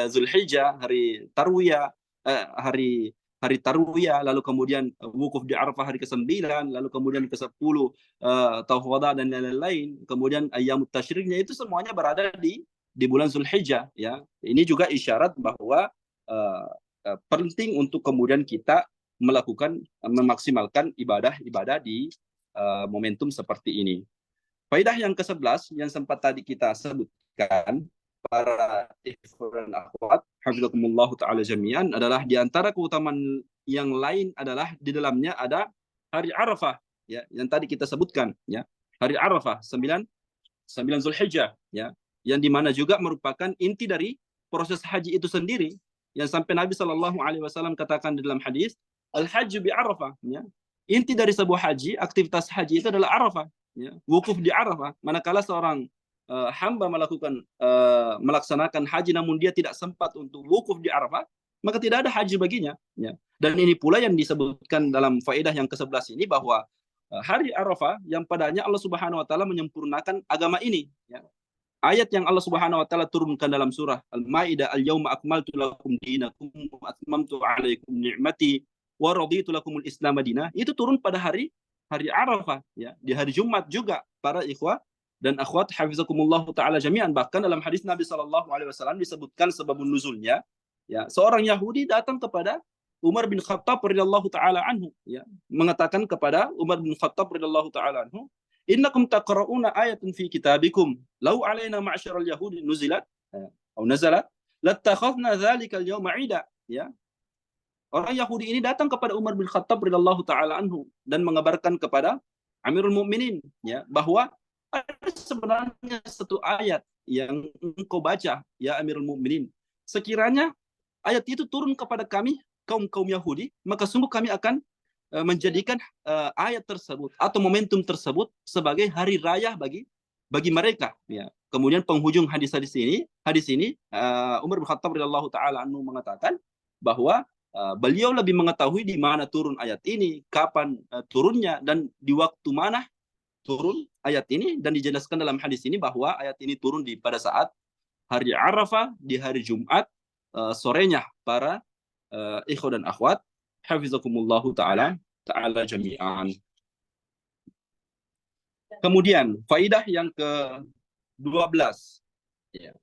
Zulhijjah, hari tarwiyah, hari tarwiyah, lalu kemudian wukuf di Arafah hari ke-9, lalu kemudian ke-10 Tawaf Wada dan lain-lain, kemudian ayyamut tasyriknya, itu semuanya berada di bulan Zulhijjah, ya. Ini juga isyarat bahwa penting untuk kemudian kita memaksimalkan ibadah di momentum seperti ini. Faidah yang ke-11 yang sempat tadi kita sebutkan, para ikhwan dan akhwat, hafizakumullah ta'ala jami'an, adalah di antara keutamaan yang lain adalah di dalamnya ada hari Arafah, ya, yang tadi kita sebutkan, ya. Hari Arafah 9 Zulhijjah, ya, yang dimana juga merupakan inti dari proses haji itu sendiri, yang sampai Nabi SAW katakan di dalam hadis, al-hajju bi Arafah, ya. Inti dari sebuah haji, aktivitas haji itu adalah Arafah, ya, wukuf di Arafah. Manakala seorang hamba melaksanakan haji namun dia tidak sempat untuk wukuf di Arafah, maka tidak ada haji baginya, ya. Dan ini pula yang disebutkan dalam faedah yang ke-11 ini, bahwa hari Arafah yang padanya Allah Subhanahu wa taala menyempurnakan agama ini, ya. Ayat yang Allah Subhanahu wa taala turunkan dalam surah Al-Maidah, al-yauma akmaltu lakum dinakum wa atmamtu 'alaikum ni'mati wa raditu lakumul Islam madinah, itu turun pada hari Arafah, ya, di hari Jumat juga, para ikhwah dan akhwat, hafizakumullah taala jami'an. Bahkan dalam hadis Nabi SAW disebutkan sebabun nuzulnya, ya, seorang Yahudi datang kepada Umar bin Khattab radhiyallahu taala anhu, ya, mengatakan kepada Umar bin Khattab radhiyallahu taala anhu, innakum taqra'una ayatan fi kitabikum law alaina ma'syaral yahudi nuzilat atau nazalat lattakhadna dzalika al-yawma 'ida, ya. Orang Yahudi ini datang kepada Umar bin Khattab radhiyallahu taala anhu dan mengabarkan kepada Amirul Mukminin, ya, bahwa ada sebenarnya satu ayat yang engkau baca, ya Amirul Mukminin. Sekiranya ayat itu turun kepada kami, kaum Yahudi, maka sungguh kami akan menjadikan ayat tersebut atau momentum tersebut sebagai hari raya bagi mereka, ya. Kemudian penghujung hadis ini Umar bin Khattab radhiyallahu taala anhu mengatakan bahwa beliau lebih mengetahui di mana turun ayat ini, kapan turunnya, dan di waktu mana turun ayat ini, dan dijelaskan dalam hadis ini bahwa ayat ini turun pada saat hari Arafah, di hari Jumat sorenya, para ikhwan dan akhwat, hafizakumullahu taala jami'an. Kemudian faidah yang ke-12, ya.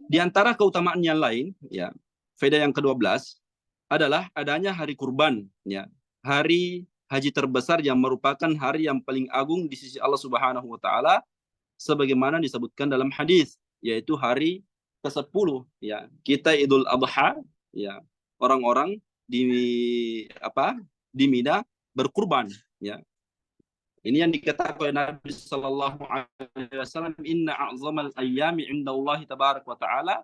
Di antara keutamaan yang lain, ya, faedah yang ke-12 adalah adanya hari kurban, ya, hari haji terbesar yang merupakan hari yang paling agung di sisi Allah Subhanahu wa taala, sebagaimana disebutkan dalam hadis, yaitu hari ke-10, ya. Kita Idul Adha, ya, orang-orang di Mina berkurban, ya. Ini yang dikatakan oleh Nabi sallallahu alaihi wasallam, inna a'zamal ayyami 'indallahi tabarak wa ta'ala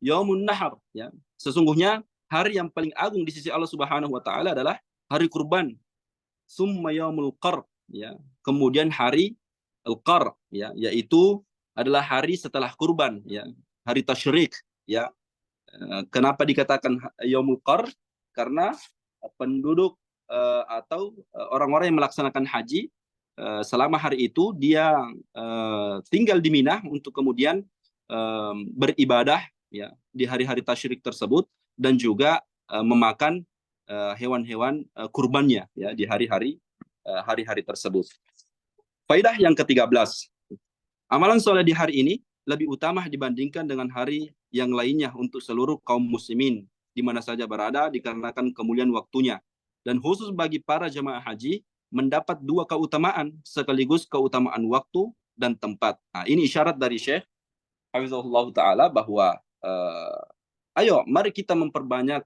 yaumun nahar, ya. Sesungguhnya hari yang paling agung di sisi Allah Subhanahu wa taala adalah hari kurban. Summa yaumul qar, ya. Kemudian hari al-qar, ya, yaitu adalah hari setelah kurban, ya. Hari tasyrik, ya. Kenapa dikatakan yaumul qar? Karena penduduk atau orang-orang yang melaksanakan haji selama hari itu dia tinggal di Mina untuk kemudian beribadah ya di hari-hari tasyrik tersebut, dan juga memakan hewan-hewan kurbannya ya di hari-hari tersebut. Faidah yang ke-13, amalan soleh di hari ini lebih utama dibandingkan dengan hari yang lainnya untuk seluruh kaum muslimin di mana saja berada dikarenakan kemuliaan waktunya, dan khusus bagi para jemaah haji mendapat dua keutamaan sekaligus keutamaan waktu dan tempat. Nah, ini isyarat dari Syekh Hafizahullah Ta'ala bahwa ayo mari kita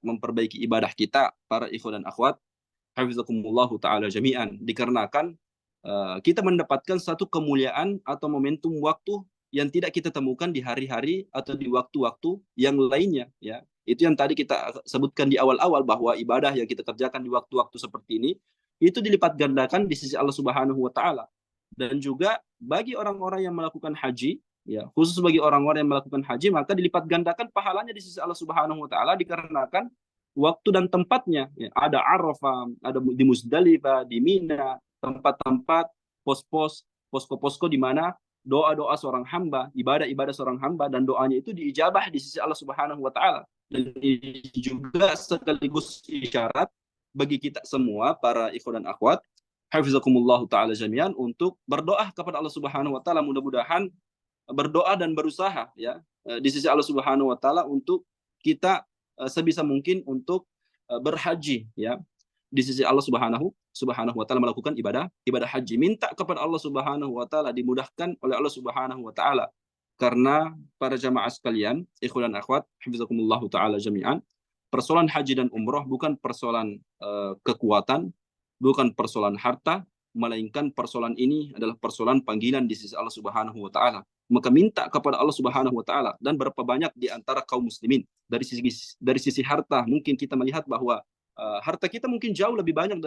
memperbaiki ibadah kita para ikhwan dan akhwat Hafizakumullah Ta'ala jami'an, dikarenakan kita mendapatkan satu kemuliaan atau momentum waktu yang tidak kita temukan di hari-hari atau di waktu-waktu yang lainnya ya. Itu yang tadi kita sebutkan di awal-awal, bahwa ibadah yang kita kerjakan di waktu-waktu seperti ini itu dilipat gandakan di sisi Allah Subhanahu wa taala. Dan juga bagi orang-orang yang melakukan haji ya, khusus bagi orang-orang yang melakukan haji, maka dilipat gandakan pahalanya di sisi Allah Subhanahu wa taala dikarenakan waktu dan tempatnya ya. Ada Arafah, ada di Muzdalifah, di Mina, tempat-tempat pos-pos, posko-posko di mana doa-doa seorang hamba, ibadah-ibadah seorang hamba dan doanya itu diijabah di sisi Allah Subhanahu wa taala. Dan ini juga sekaligus isyarat bagi kita semua para ikhwan dan akhwat hafizakumullah taala jami'an untuk berdoa kepada Allah Subhanahu wa taala, mudah-mudahan berdoa dan berusaha ya di sisi Allah Subhanahu wa taala untuk kita sebisa mungkin untuk berhaji ya di sisi Allah Subhanahu wa taala, melakukan ibadah haji. Minta kepada Allah Subhanahu wa taala dimudahkan oleh Allah Subhanahu wa taala. Karena para jamaah sekalian, ikhwan dan akhwat, hafizakumullah taala jami'an, persoalan haji dan umroh bukan persoalan kekuatan, bukan persoalan harta, melainkan persoalan ini adalah persoalan panggilan di sisi Allah Subhanahu wa taala. Maka minta kepada Allah Subhanahu wa taala, dan berapa banyak di antara kaum muslimin dari sisi harta mungkin kita melihat bahwa harta kita mungkin jauh lebih banyak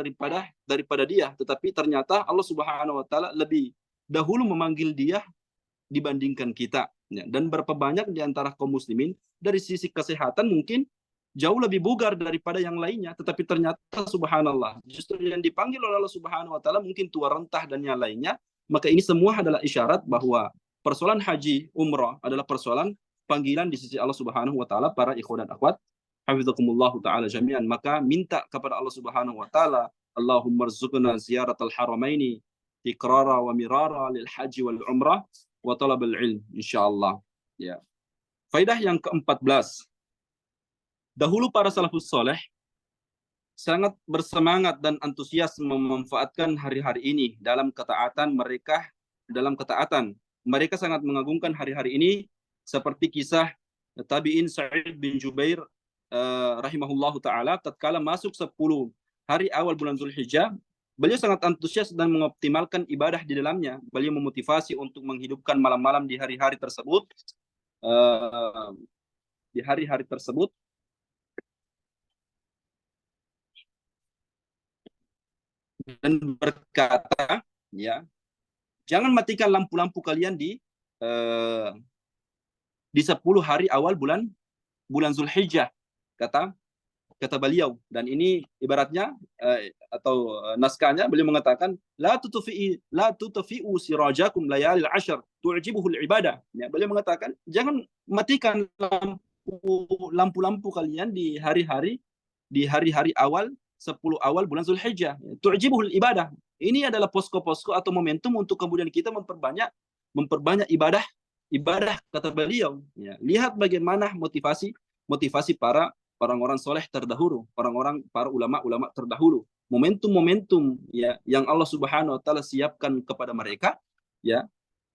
daripada dia, tetapi ternyata Allah Subhanahu wa taala lebih dahulu memanggil dia dibandingkan kita ya. Dan berapa banyak di antara kaum muslimin dari sisi kesehatan mungkin jauh lebih bugar daripada yang lainnya, tetapi ternyata subhanallah justru yang dipanggil oleh Allah Subhanahu wa taala mungkin tua rentah dan yang lainnya. Maka ini semua adalah isyarat bahwa persoalan haji umrah adalah persoalan panggilan di sisi Allah Subhanahu wa taala para ikhwan dan akhwat hafizakumullah taala jami'an. Maka minta kepada Allah Subhanahu wa taala, Allahumma rzuqna ziyaratal haramaini tikrara wa mirara lil haji wal umrah wa talabul ilm insyaallah ya. Faidah yang ke-14, dahulu para salafus soleh sangat bersemangat dan antusias memanfaatkan hari-hari ini dalam ketaatan mereka. Mereka sangat mengagungkan hari-hari ini, seperti kisah tabi'in Sa'id bin Jubair rahimahullahu ta'ala, tatkala masuk 10 hari awal bulan Zulhijjah, beliau sangat antusias dan mengoptimalkan ibadah di dalamnya. Beliau memotivasi untuk menghidupkan malam-malam di hari-hari tersebut, dan berkata, ya, jangan matikan lampu-lampu kalian di 10 hari awal bulan Zulhijjah, kata beliau. Dan ini ibaratnya atau naskahnya beliau mengatakan la tutfi'u sirajakum layalil ashar tu'jibuhul ibadah ya. Beliau mengatakan jangan matikan lampu-lampu kalian di hari-hari awal 10 awal bulan Zulhijjah, tu'jibuhul ibadah. Ini adalah posko-posko atau momentum untuk kemudian kita memperbanyak ibadah, kata beliau ya. Lihat bagaimana motivasi para orang-orang soleh terdahulu, para ulama terdahulu, momentum-momentum ya yang Allah Subhanahu wa taala siapkan kepada mereka ya,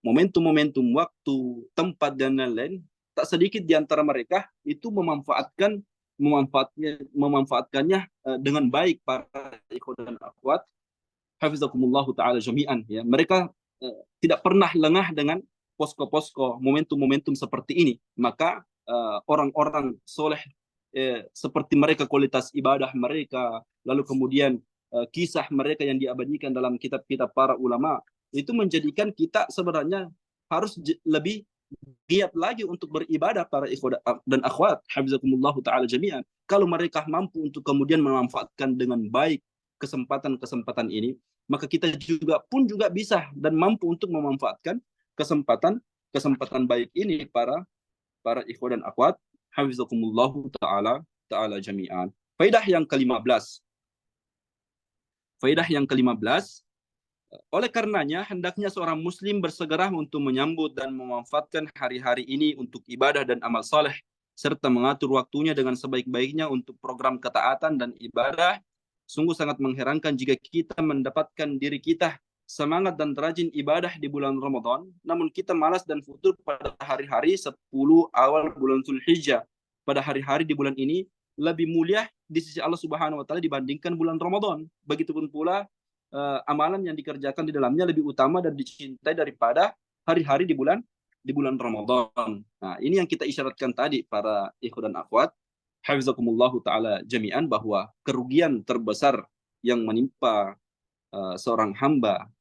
momentum-momentum waktu, tempat dan lain-lain. Tak sedikit di antara mereka itu memanfaatkannya dengan baik para ikhwan dan akhwat hafizakumullah taala jami'an ya. Mereka tidak pernah lengah dengan posko-posko, momentum-momentum seperti ini. Maka orang-orang soleh seperti mereka, kualitas ibadah mereka, lalu kemudian kisah mereka yang diabadikan dalam kitab-kitab para ulama, itu menjadikan kita sebenarnya harus lebih giat lagi untuk beribadah para ikhwan dan akhwat hafizakumullah taala jami'an. Kalau mereka mampu untuk kemudian memanfaatkan dengan baik kesempatan-kesempatan ini, maka kita juga bisa dan mampu untuk memanfaatkan kesempatan baik ini para ikhwan dan akhwat hafizakumullahu taala jami'an. Faidah yang ke-15. Oleh karenanya, hendaknya seorang muslim bersegera untuk menyambut dan memanfaatkan hari-hari ini untuk ibadah dan amal saleh, serta mengatur waktunya dengan sebaik-baiknya untuk program ketaatan dan ibadah. Sungguh sangat mengherankan jika kita mendapatkan diri kita semangat dan rajin ibadah di bulan Ramadan, namun kita malas dan futur pada hari-hari 10 awal bulan Zulhijjah. Pada hari-hari di bulan ini lebih mulia di sisi Allah Subhanahu wa taala dibandingkan bulan Ramadan. Begitupun pula amalan yang dikerjakan di dalamnya lebih utama dan dicintai daripada hari-hari di bulan Ramadan. Nah, ini yang kita isyaratkan tadi para ikhwan dan akhwat hafizakumullahu taala jami'an, bahwa kerugian terbesar yang menimpa seorang hamba,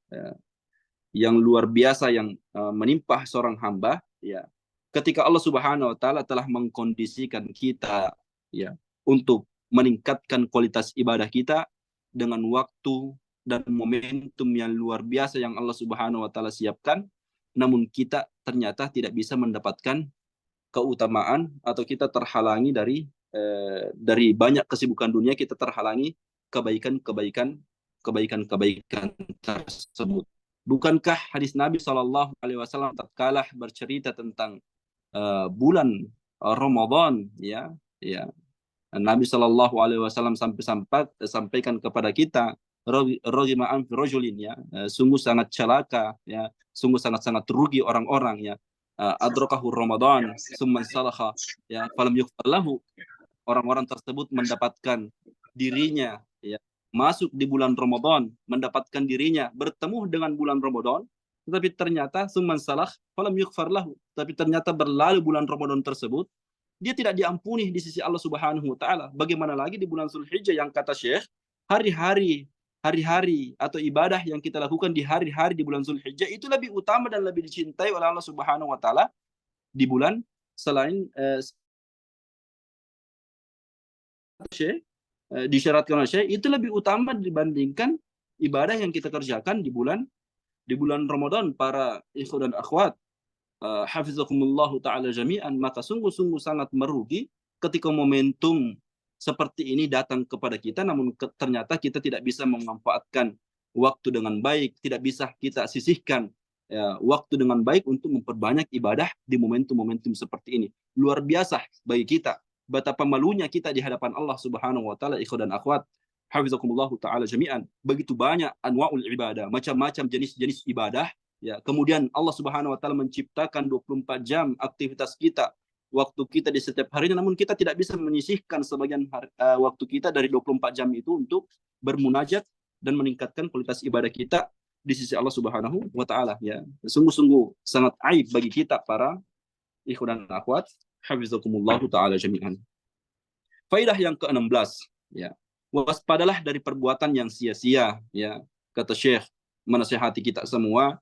yang luar biasa yang menimpa seorang hamba, ya, ketika Allah Subhanahu wa taala telah mengkondisikan kita, ya, untuk meningkatkan kualitas ibadah kita dengan waktu dan momentum yang luar biasa yang Allah Subhanahu wa taala siapkan, namun kita ternyata tidak bisa mendapatkan keutamaan, atau kita terhalangi dari banyak kesibukan dunia, kita terhalangi kebaikan tersebut. Bukankah hadis Nabi SAW tatkala bercerita tentang bulan Ramadan, ya, Nabi SAW sampaikan kepada kita, rajima an rajulin, ya, sungguh sangat celaka, ya, sungguh sangat rugi orang-orang, ya, adrakahu Ramadan summan salakha, ya, falam yughfar lahu. Orang-orang tersebut mendapatkan dirinya, ya, masuk di bulan Ramadan, mendapatkan dirinya bertemu dengan bulan Ramadan, tetapi ternyata summan salakh falam yughfar lahu, tapi ternyata berlalu bulan Ramadan tersebut, dia tidak diampuni di sisi Allah Subhanahu wa taala. Bagaimana lagi di bulan Zulhijjah yang kata Syekh, hari-hari atau ibadah yang kita lakukan di hari-hari di bulan Zulhijjah itu lebih utama dan lebih dicintai oleh Allah Subhanahu wa taala di bulan selain disyaratkan oleh Syekh, itu lebih utama dibandingkan ibadah yang kita kerjakan di bulan Ramadan. Para ikhwan dan akhwat hafizakumullahu taala jami'an, maka sungguh-sungguh sangat merugi ketika momentum seperti ini datang kepada kita, namun ternyata kita tidak bisa memanfaatkan waktu dengan baik, tidak bisa kita sisihkan waktu dengan baik untuk memperbanyak ibadah di momentum-momentum seperti ini. Luar biasa bagi kita betapa malunya kita di hadapan Allah Subhanahu wa taala, ikhwan dan akhwat hafizakumullahu taala jami'an. Begitu banyak anwa'ul ibadah, macam-macam jenis-jenis ibadah, ya. Kemudian Allah Subhanahu wa taala menciptakan 24 jam aktivitas kita, waktu kita di setiap harinya, namun kita tidak bisa menyisihkan sebagian waktu kita dari 24 jam itu untuk bermunajat dan meningkatkan kualitas ibadah kita di sisi Allah Subhanahu wa taala, ya. Sungguh-sungguh sangat aib bagi kita para ikhwan dan akhwat hafizakumullahu taala jami'an. Faidah yang ke-16, ya. Waspadalah dari perbuatan yang sia-sia, ya. Kata Syekh menasihati kita semua,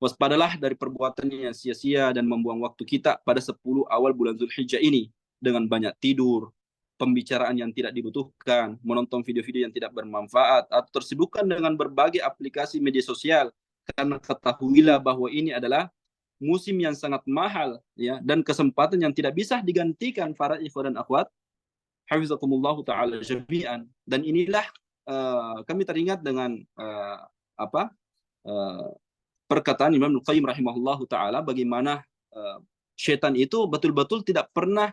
waspadalah dari perbuatan yang sia-sia dan membuang waktu kita pada 10 awal bulan Zulhijjah ini dengan banyak tidur, pembicaraan yang tidak dibutuhkan, menonton video-video yang tidak bermanfaat, atau tersibukkan dengan berbagai aplikasi media sosial. Karena ketahuilah bahwa ini adalah musim yang sangat mahal, ya, dan kesempatan yang tidak bisa digantikan para ikhwan dan akhwat hafizakumullahu taala jami'an. Dan inilah kami teringat dengan perkataan Imam Al-Qayyim rahimahullahu taala, bagaimana syaitan itu betul-betul tidak pernah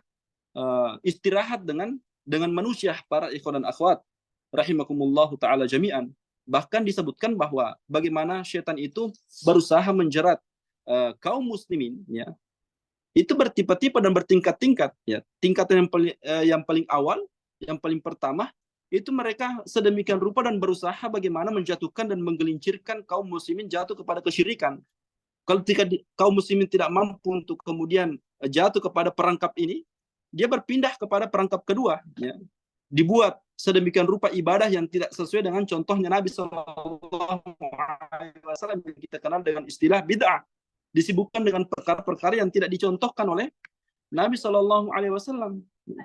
istirahat dengan manusia, para ikhwan dan akhwat rahimakumullahu taala jami'an. Bahkan disebutkan bahwa bagaimana syaitan itu berusaha menjerat kaum muslimin, ya, itu bertipe-tipe dan bertingkat-tingkat, ya. Tingkatan yang paling awal, yang paling pertama, itu mereka sedemikian rupa dan berusaha bagaimana menjatuhkan dan menggelincirkan kaum muslimin jatuh kepada kesyirikan. Kalau kaum muslimin tidak mampu untuk kemudian jatuh kepada perangkap ini, dia berpindah kepada perangkap kedua, ya. Dibuat sedemikian rupa ibadah yang tidak sesuai dengan contohnya Nabi SAW, yang kita kenal dengan istilah bid'ah. Disibukkan dengan perkara-perkara yang tidak dicontohkan oleh Nabi SAW.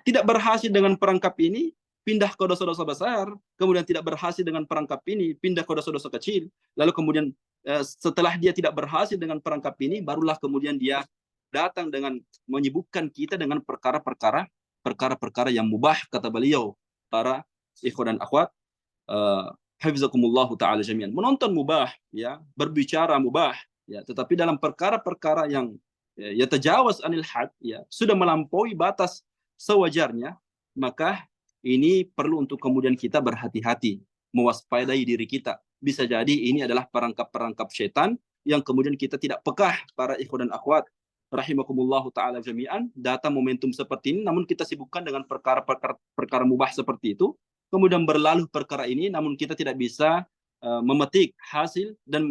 Tidak berhasil dengan perangkap ini, pindah ke dosa-dosa besar, kemudian tidak berhasil dengan perangkap ini, pindah ke dosa-dosa kecil, lalu kemudian setelah dia tidak berhasil dengan perangkap ini, barulah kemudian dia datang dengan menyibukkan kita dengan perkara-perkara yang mubah, kata beliau, para ikhwan dan akhwat, hafizakumullah ta'ala jami'an. Menonton mubah, ya, berbicara mubah, ya, tetapi dalam perkara-perkara yang ya tajawaz anil had, ya, sudah melampaui batas sewajarnya, maka ini perlu untuk kemudian kita berhati-hati, mewaspadai diri kita. Bisa jadi ini adalah perangkap-perangkap syaitan yang kemudian kita tidak pekah, para ikhwan dan akhwat rahimakumullahu ta'ala jami'an, datang momentum seperti ini, namun kita sibukkan dengan perkara mubah seperti itu, kemudian berlalu perkara ini, namun kita tidak bisa memetik hasil dan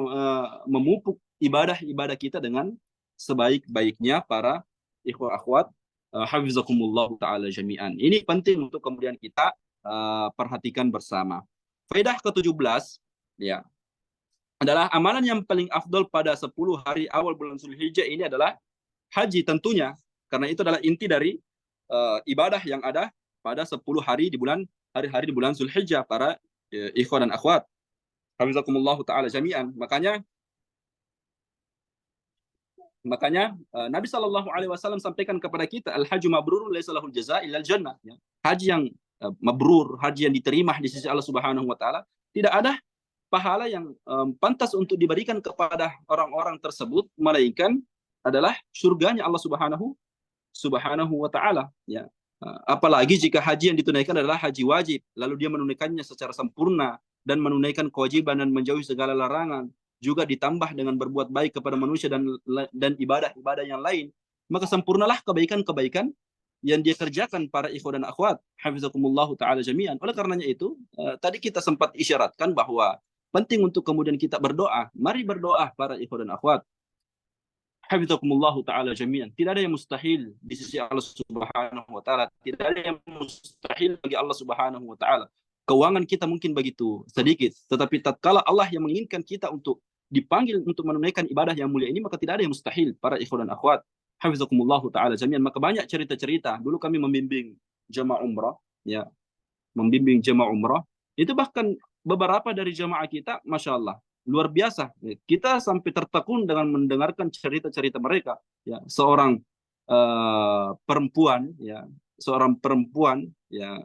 memupuk ibadah-ibadah kita dengan sebaik-baiknya, para ikhwan akhwat hafizakumullahu ta'ala jami'an. Ini penting untuk kemudian kita perhatikan bersama. Faedah ke-17, ya, adalah amalan yang paling afdol pada 10 hari awal bulan Zulhijjah ini adalah haji tentunya, karena itu adalah inti dari ibadah yang ada pada 10 hari di bulan hari-hari di bulan Zulhijjah, para ikhwan dan akhwat hafizakumullahu ta'ala jami'an. Makanya Nabi SAW sampaikan kepada kita, al-hajju mabrurun laisa lahul jazaa illal jannah, ya. Haji yang mabrur, haji yang diterima di sisi Allah Subhanahu wa taala, tidak ada pahala yang pantas untuk diberikan kepada orang-orang tersebut melainkan adalah surganya Allah Subhanahu wa taala, ya. Apalagi jika haji yang ditunaikan adalah haji wajib, lalu dia menunaikannya secara sempurna dan menunaikan kewajiban dan menjauhi segala larangan, juga ditambah dengan berbuat baik kepada manusia dan ibadah-ibadah yang lain, maka sempurnalah kebaikan-kebaikan yang dia kerjakan, para ikhwan dan akhwat hafizakumullahu ta'ala jami'an. Oleh karenanya itu, tadi kita sempat isyaratkan bahwa penting untuk kemudian kita berdoa. Mari berdoa, para ikhwan dan akhwat hafizakumullahu ta'ala jami'an. Tidak ada yang mustahil di sisi Allah Subhanahu wa taala, tidak ada yang mustahil bagi Allah Subhanahu wa taala. Keuangan kita mungkin begitu sedikit, tetapi tatkala Allah yang menginginkan kita untuk dipanggil untuk menunaikan ibadah yang mulia ini, maka tidak ada yang mustahil, para ikhwan dan akhwat hafizakumullahu ta'ala jami'an. Maka banyak cerita-cerita. Dulu kami membimbing jamaah umrah, ya, membimbing jamaah umrah, itu bahkan beberapa dari jamaah kita, masya Allah, luar biasa. Kita sampai tertekun dengan mendengarkan cerita-cerita mereka, ya. Seorang perempuan, ya,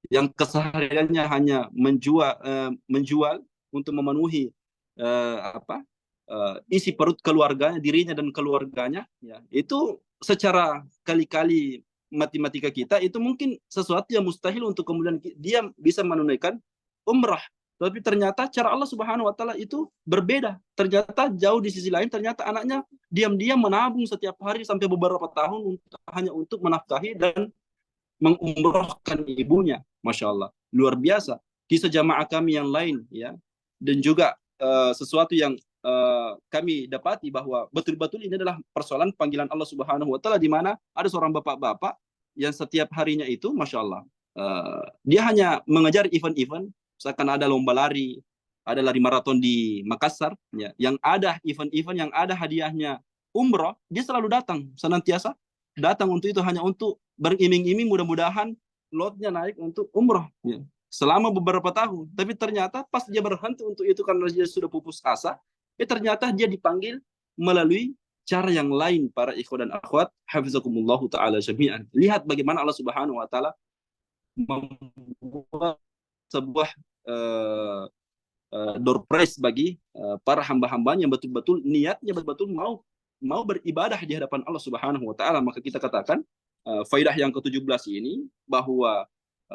yang kesehariannya hanya menjual untuk memenuhi isi perut keluarganya, dirinya dan keluarganya, ya. Itu secara kali-kali matematika kita itu mungkin sesuatu yang mustahil untuk kemudian dia bisa menunaikan umrah. Tapi ternyata cara Allah Subhanahu wa taala itu berbeda. Ternyata jauh di sisi lain, ternyata anaknya diam-diam menabung setiap hari sampai beberapa tahun hanya untuk menafkahi dan mengumrohkan ibunya. Masya Allah, luar biasa. Kisah jamaah kami yang lain, ya, dan juga sesuatu yang kami dapati bahwa betul-betul ini adalah persoalan panggilan Allah Subhanahu wa taala, di mana ada seorang bapak-bapak yang setiap harinya itu, masya Allah, dia hanya mengejar event-event, misalkan ada lomba lari, ada lari maraton di Makassar, ya, yang ada event-event yang ada hadiahnya umroh, dia selalu datang, senantiasa datang untuk itu, hanya untuk beriming-iming mudah-mudahan lotnya naik untuk umroh, ya, selama beberapa tahun. Tapi ternyata pas dia berhenti untuk itu karena dia sudah pupus asa, ternyata dia dipanggil melalui cara yang lain, para ikhwan dan akhwat hafizakumullahu ta'ala jami'an. Lihat bagaimana Allah Subhanahu wa taala membuat sebuah door prize bagi para hamba-hambanya yang betul-betul niatnya betul-betul mau beribadah di hadapan Allah Subhanahu wa taala. Maka kita katakan faidah yang ke-17 ini bahwa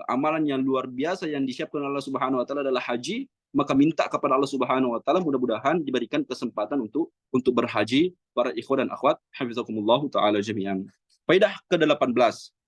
amalan yang luar biasa yang disiapkan Allah Subhanahu wa taala adalah haji. Maka minta kepada Allah Subhanahu wa taala mudah-mudahan diberikan kesempatan untuk berhaji, para ikhwan dan akhwat hafizakumullahu taala jami'an. Faidah ke-18,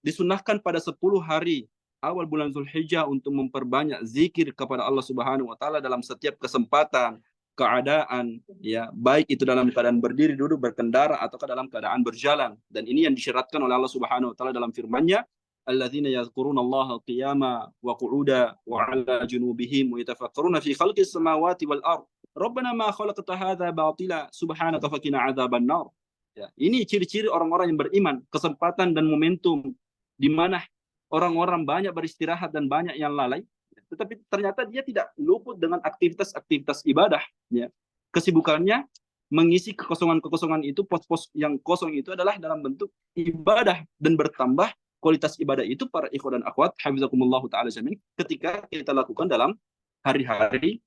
disunahkan pada 10 hari awal bulan Zulhijjah untuk memperbanyak zikir kepada Allah Subhanahu wa taala dalam setiap kesempatan, keadaan, ya, baik itu dalam keadaan berdiri, duduk, berkendara, atau dalam keadaan berjalan. Dan ini yang disyaratkan oleh Allah Subhanahu wa taala dalam firman-Nya, alladzina yadhkurunallaha qiyama wa qu'uda wa 'ala junubihim wa yatafakkaruna fi khalqis samawati wal ard. Rabbana ma khalaqta hadza batila subhanaka faqina 'adzaban nar. Ya, ini ciri-ciri orang-orang yang beriman, kesempatan dan momentum di mana orang-orang banyak beristirahat dan banyak yang lalai, tetapi ternyata dia tidak luput dengan aktivitas-aktivitas ibadah. Ya. Kesibukannya mengisi kekosongan-kekosongan itu, pos-pos yang kosong itu adalah dalam bentuk ibadah, dan bertambah kualitas ibadah itu para ikhwan dan akhwat hafizakumullah ta'ala jami'an ketika kita lakukan dalam hari-hari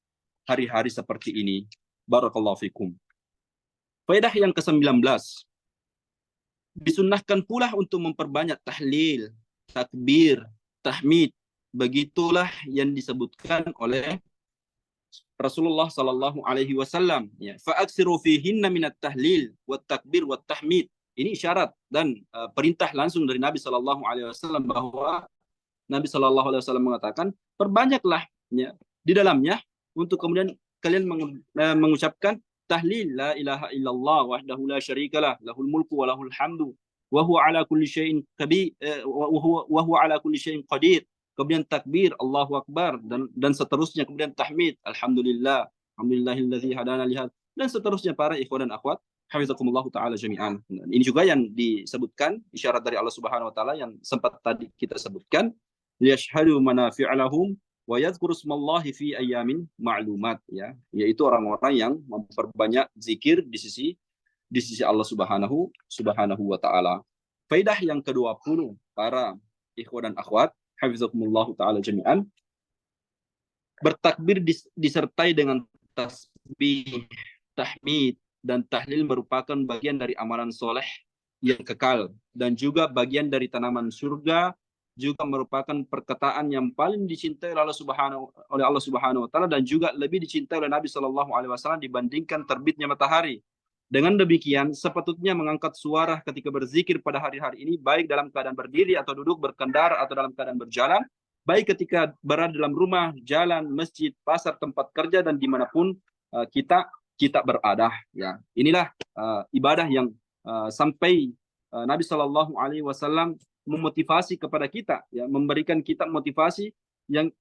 seperti ini. Barakallahu fikum. Faedah yang ke-19, disunnahkan pula untuk memperbanyak tahlil, takbir, tahmid. Begitulah yang disebutkan oleh Rasulullah sallallahu alaihi wasallam, ya. Fa'aksiru fihinna minat tahlil wat takbir wat tahmid. Ini isyarat dan perintah langsung dari Nabi sallallahu alaihi wasallam, bahwa Nabi sallallahu alaihi wasallam mengatakan, perbanyaklah, ya, di dalamnya untuk kemudian kalian mengucapkan tahlil la ilaha illallah wahdahu la syarikalah lahul mulku wa lahul hamdu wa huwa ala kulli syai'in qadir wa huwa ala kulli syai'in qadir. Kemudian takbir Allahu akbar dan seterusnya, kemudian tahmid alhamdulillah alhamdulillahilladzi hadana li hadzal, dan seterusnya para ikhwan dan akhwat hafizakumullah taala jami'an. Ini juga yang disebutkan isyarat dari Allah Subhanahu wa taala yang sempat tadi kita sebutkan, liyashhadu manafi'a lahum wa yadhkuru smallahi fi ayyamin ma'lumat, ya, yaitu orang-orang yang memperbanyak zikir di sisi Allah Subhanahu wa taala. Faidah yang ke-20 para ikhwan dan akhwat hafizakumullah taala jami'an, bertakbir disertai dengan tasbih, tahmid dan tahlil merupakan bagian dari amalan soleh yang kekal dan juga bagian dari tanaman surga, juga merupakan perkataan yang paling dicintai oleh Allah Subhanahu wa taala dan juga lebih dicintai oleh Nabi sallallahu alaihi wasallam dibandingkan terbitnya matahari. Dengan demikian, sepatutnya mengangkat suara ketika berzikir pada hari-hari ini, baik dalam keadaan berdiri atau duduk, berkendara atau dalam keadaan berjalan, baik ketika berada dalam rumah, jalan, masjid, pasar, tempat kerja, dan dimanapun kita berada. Ya, inilah ibadah yang sampai Nabi Shallallahu Alaihi Wasallam memotivasi kepada kita, ya, memberikan kita motivasi yang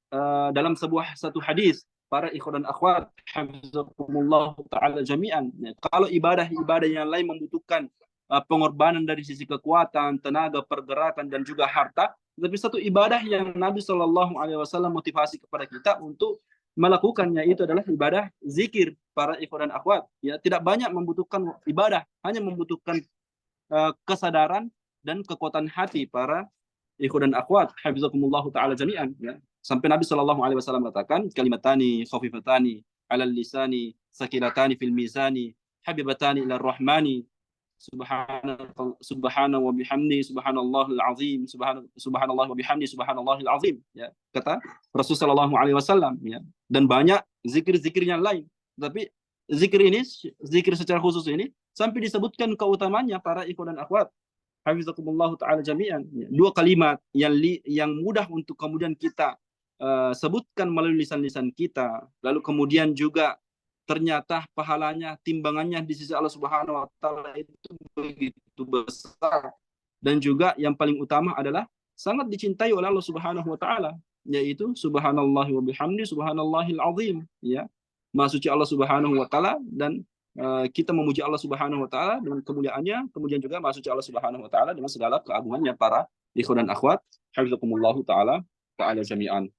dalam satu hadis. Para ikhwan dan akhwat hafizakumullah ta'ala jami'an, ya, kalau ibadah yang lain membutuhkan pengorbanan dari sisi kekuatan, tenaga, pergerakan dan juga harta, tapi satu ibadah yang Nabi Shallallahu Alaihi Wasallam motivasi kepada kita untuk melakukannya itu adalah ibadah zikir. Para ikhwan dan akhwat, ya, tidak banyak membutuhkan ibadah, hanya membutuhkan kesadaran dan kekuatan hati para ikhwan dan akhwat hafizakumullah ta'ala jami'an, ya. Sampai Nabi Shallallahu Alaihi Wasallam mengatakan, kalimatani khafifatani alal lisani sakilatani fil mizani habibatani ila rahmani subhanahu wa bihamdi subhanallahil azim subhanallah wa bihamdi subhanallahil azim, ya, kata Rasul Shallallahu Alaihi Wasallam, ya. Dan banyak zikir-zikir yang lain, tapi zikir secara khusus ini sampai disebutkan keutamanya para ikhwan dan akhwat hafizakumullah ta'ala jami'an, ya. Dua kalimat yang mudah untuk kemudian kita sebutkan melalui lisan-lisan kita, lalu kemudian juga ternyata pahalanya, timbangannya di sisi Allah Subhanahu wa taala itu begitu besar, dan juga yang paling utama adalah sangat dicintai oleh Allah Subhanahu wa taala, yaitu subhanallah wa bihamdi subhanallahil azim, ya. Maha suci Allah Subhanahu wa taala, dan kita memuji Allah Subhanahu wa taala dengan kemuliaannya, kemudian juga maha suci Allah Subhanahu wa taala dengan segala keagungannya para ikhwan dan akhwat hafizakumullah taala jami'an.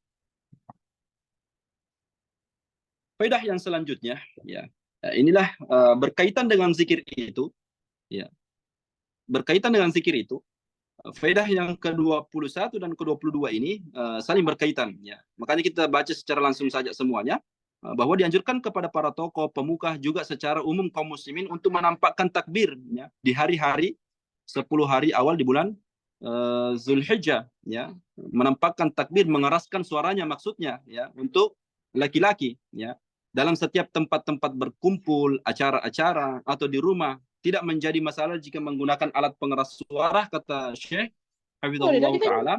Faedah yang selanjutnya, ya, inilah berkaitan dengan zikir itu, ya. Berkaitan dengan zikir itu, faedah yang ke-21 dan ke-22 ini saling berkaitan, ya. Makanya kita baca secara langsung saja semuanya, bahwa dianjurkan kepada para tokoh, pemuka, juga secara umum kaum muslimin untuk menampakkan takbir, ya, di hari-hari 10 hari awal di bulan Zulhijjah, ya. Menampakkan takbir, mengeraskan suaranya maksudnya, ya, untuk laki-laki, ya. Dalam setiap tempat-tempat berkumpul, acara-acara, atau di rumah, tidak menjadi masalah jika menggunakan alat pengeras suara, kata Syekh hafizahullah ta'ala,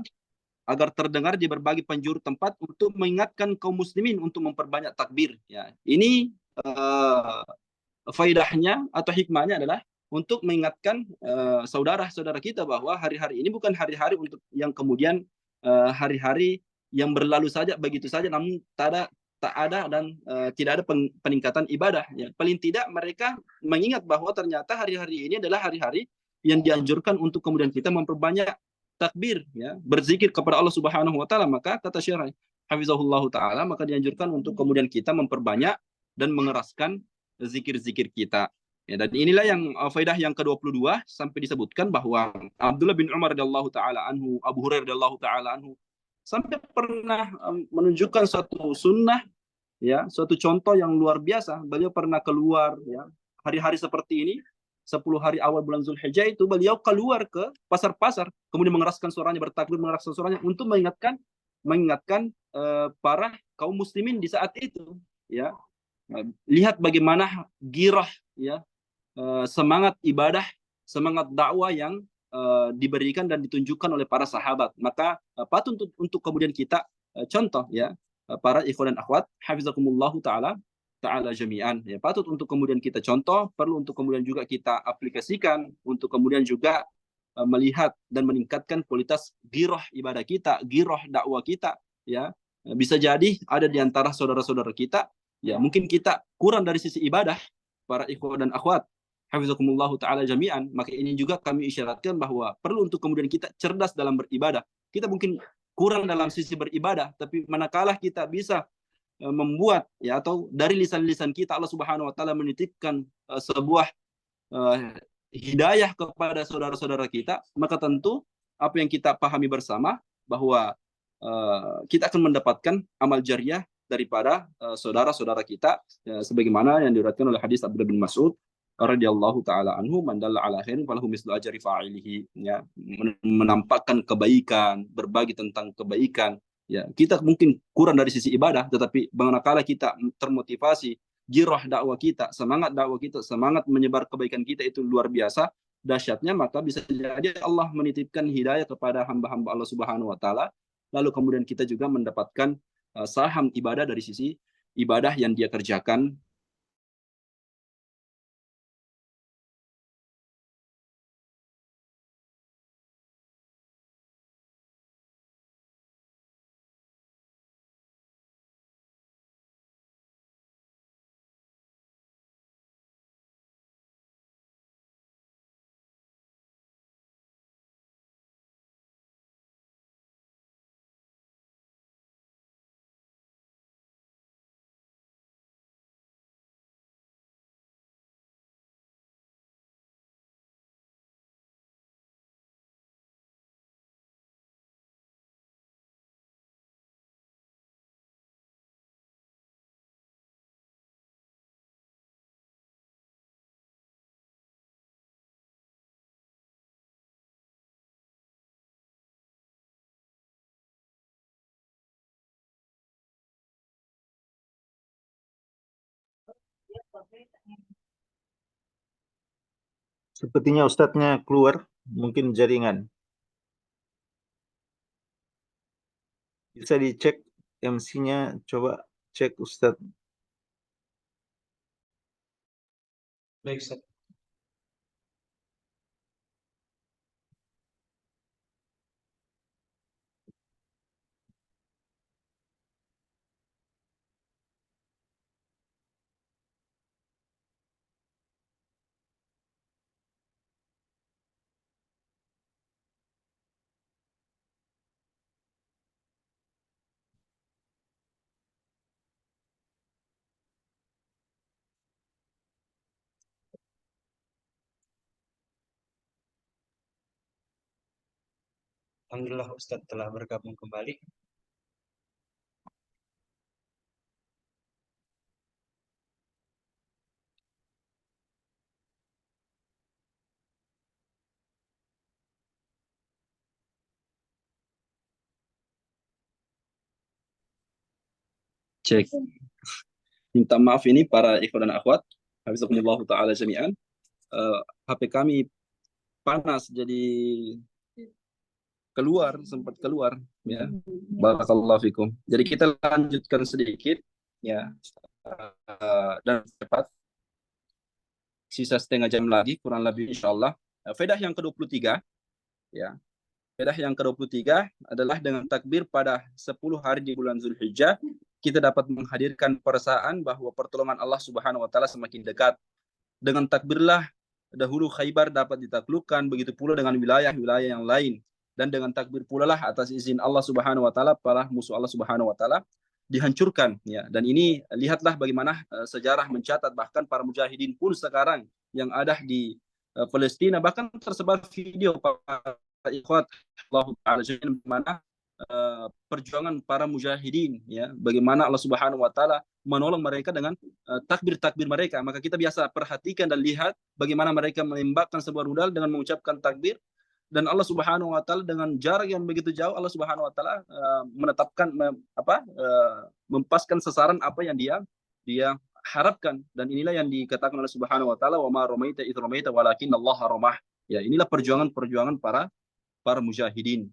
agar terdengar di berbagai penjuru tempat untuk mengingatkan kaum muslimin untuk memperbanyak takbir, ya. Ini faedahnya atau hikmahnya adalah untuk mengingatkan saudara-saudara kita bahwa hari-hari ini bukan hari-hari untuk yang kemudian hari-hari yang berlalu saja begitu saja, namun tak ada dan tidak ada peningkatan ibadah, ya. Paling tidak mereka mengingat bahwa ternyata hari-hari ini adalah hari-hari yang dianjurkan untuk kemudian kita memperbanyak takbir, ya, berzikir kepada Allah Subhanahu wa taala, maka kata Syekh hafizahullah taala, maka dianjurkan untuk kemudian kita memperbanyak dan mengeraskan zikir-zikir kita. Ya, dan inilah yang faedah yang ke-22 sampai disebutkan bahwa Abdullah bin Umar radhiyallahu taala anhu, Abu Hurairah radhiyallahu taala anhu sampai pernah menunjukkan suatu sunnah, ya, suatu contoh yang luar biasa. Beliau pernah keluar, ya, hari-hari seperti ini, 10 hari awal bulan Zulhijjah itu beliau keluar ke pasar-pasar, kemudian mengeraskan suaranya, bertakbir, mengeraskan suaranya untuk mengingatkan para kaum muslimin di saat itu, ya. Lihat bagaimana girah, ya, semangat ibadah, semangat dakwah yang diberikan dan ditunjukkan oleh para sahabat. Maka patut untuk kemudian kita contoh, ya, para ikhwan dan akhwat hafizakumullah taala jami'an, ya, patut untuk kemudian kita contoh, perlu untuk kemudian juga kita aplikasikan, untuk kemudian juga melihat dan meningkatkan kualitas girah ibadah kita, girah dakwah kita, ya. Bisa jadi ada di antara saudara-saudara kita, ya, mungkin kita kurang dari sisi ibadah, para ikhwan dan akhwat hafizakumullah taala jami'an, maka ini juga kami isyaratkan bahwa perlu untuk kemudian kita cerdas dalam beribadah. Kita mungkin kurang dalam sisi beribadah, tapi manakala kita bisa membuat, ya, atau dari lisan-lisan kita Allah Subhanahu wa taala menitipkan sebuah hidayah kepada saudara-saudara kita, maka tentu apa yang kita pahami bersama bahwa kita akan mendapatkan amal jariah daripada saudara-saudara kita, ya, sebagaimana yang diriwayatkan oleh hadis Abdullah bin Mas'ud radhiyallahu taala anhu, man dalla ala khairin falahu mislu ajri fa'ilihi, ya, menampakkan kebaikan, berbagi tentang kebaikan. Ya, kita mungkin kurang dari sisi ibadah, tetapi manakala kita termotivasi, girah dakwah kita, semangat dakwah kita, semangat menyebar kebaikan kita itu luar biasa dahsyatnya, maka bisa jadi Allah menitipkan hidayah kepada hamba-hamba Allah Subhanahu wa taala, lalu kemudian kita juga mendapatkan saham ibadah dari sisi ibadah yang dia kerjakan. Sepertinya Ustadznya keluar, mungkin jaringan. Bisa dicek MC-nya, coba cek Ustadz. Baik, Ustaz. Alhamdulillah Ustaz telah bergabung kembali. Cek. Minta maaf ini para ikhwan dan akhwat hafizakumullah taala jami'an. HP kami panas jadi sempat keluar, ya. Barakallahu fikum. Jadi kita lanjutkan sedikit, ya, dan cepat. Sisa setengah jam lagi kurang lebih insyaallah. Faedah yang ke-23, ya. Faedah yang ke-23 adalah dengan takbir pada 10 hari di bulan Zulhijjah, kita dapat menghadirkan perasaan bahwa pertolongan Allah Subhanahu wa taala semakin dekat. Dengan takbirlah dahulu Khaybar dapat ditaklukkan, begitu pula dengan wilayah-wilayah yang lain. Dan dengan takbir pula lah atas izin Allah Subhanahu wa taala para musuh Allah Subhanahu wa taala dihancurkan, ya. Dan ini lihatlah bagaimana sejarah mencatat, bahkan para mujahidin pun sekarang yang ada di Palestina, bahkan tersebar video para ikhwat Allah taala bagaimana perjuangan para mujahidin, ya, bagaimana Allah Subhanahu wa taala menolong mereka dengan takbir-takbir mereka. Maka kita biasa perhatikan dan lihat bagaimana mereka menembakkan sebuah rudal dengan mengucapkan takbir, dan Allah Subhanahu wa taala dengan jarak yang begitu jauh Allah Subhanahu wa taala menetapkan mempaskan sasaran apa yang dia harapkan. Dan inilah yang dikatakan oleh Subhanahu wa taala, wa ma ramaita idz ramaita walakin Allah ramah. Ya, inilah perjuangan para mujahidin.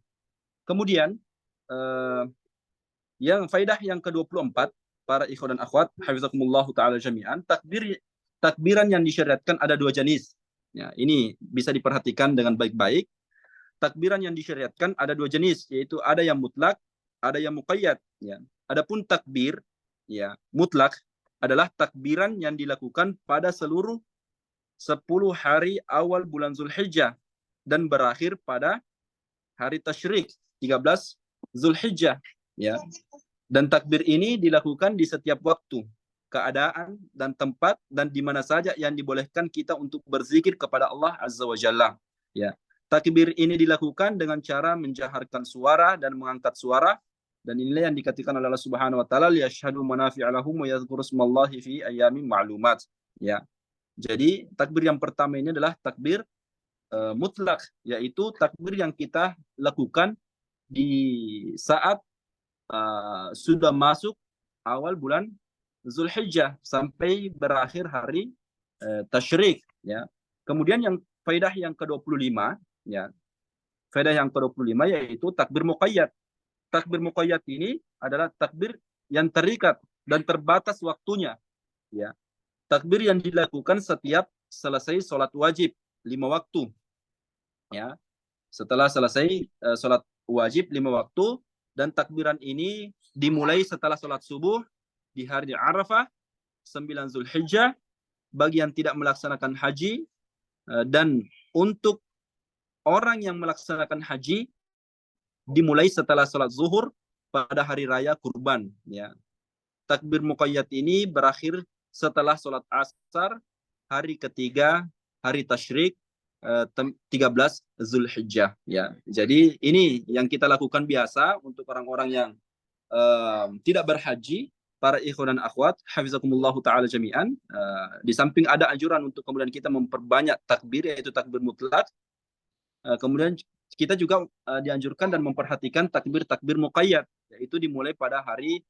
Kemudian yang faidah yang ke-24 para ikhwan dan akhwat hafizakumullah taala jami'an, takbiran yang disyariatkan ada dua jenis. Ya, ini bisa diperhatikan dengan baik-baik. Takbiran yang disyariatkan ada dua jenis, yaitu ada yang mutlak, ada yang muqayyad, ya. Adapun takbir, ya, mutlak adalah takbiran yang dilakukan pada seluruh 10 hari awal bulan Zulhijjah dan berakhir pada hari tasyrik 13 Zulhijjah, ya. Dan takbir ini dilakukan di setiap waktu, keadaan dan tempat, dan di mana saja yang dibolehkan kita untuk berzikir kepada Allah Azza wa Jalla, ya. Takbir ini dilakukan dengan cara menjaharkan suara dan mengangkat suara, dan inilah yang dikatakan oleh Allah Subhanahu wa taala, liyashhadu manafi'a lahum wa yadhkuru smallahi fi ayyamin ma'lumat, ya. Jadi takbir yang pertama ini adalah takbir mutlak, yaitu takbir yang kita lakukan di saat sudah masuk awal bulan Zulhijjah sampai berakhir hari tasyrik, ya. Kemudian yang faedah yang ke-25, ya. Faedah yang ke-25 yaitu takbir muqayyad. Takbir muqayyad ini adalah takbir yang terikat dan terbatas waktunya, ya. Takbir yang dilakukan setiap selesai sholat wajib 5 waktu, ya. Setelah selesai sholat wajib 5 waktu, dan takbiran ini dimulai setelah sholat subuh di hari Arafah 9 Zulhijjah bagi yang tidak melaksanakan haji, dan untuk orang yang melaksanakan haji dimulai setelah sholat zuhur pada hari raya kurban, ya. Takbir muqayyad ini berakhir setelah sholat asar hari ketiga hari tasyrik 13 Zulhijjah, ya. Jadi ini yang kita lakukan biasa untuk orang-orang yang tidak berhaji, para ikhwan dan akhwat hafizakumullahu taala jami'an. Di samping ada anjuran untuk kemudian kita memperbanyak takbir, yaitu takbir mutlak, kemudian kita juga dianjurkan dan memperhatikan takbir-takbir muqayyad, yaitu dimulai pada hari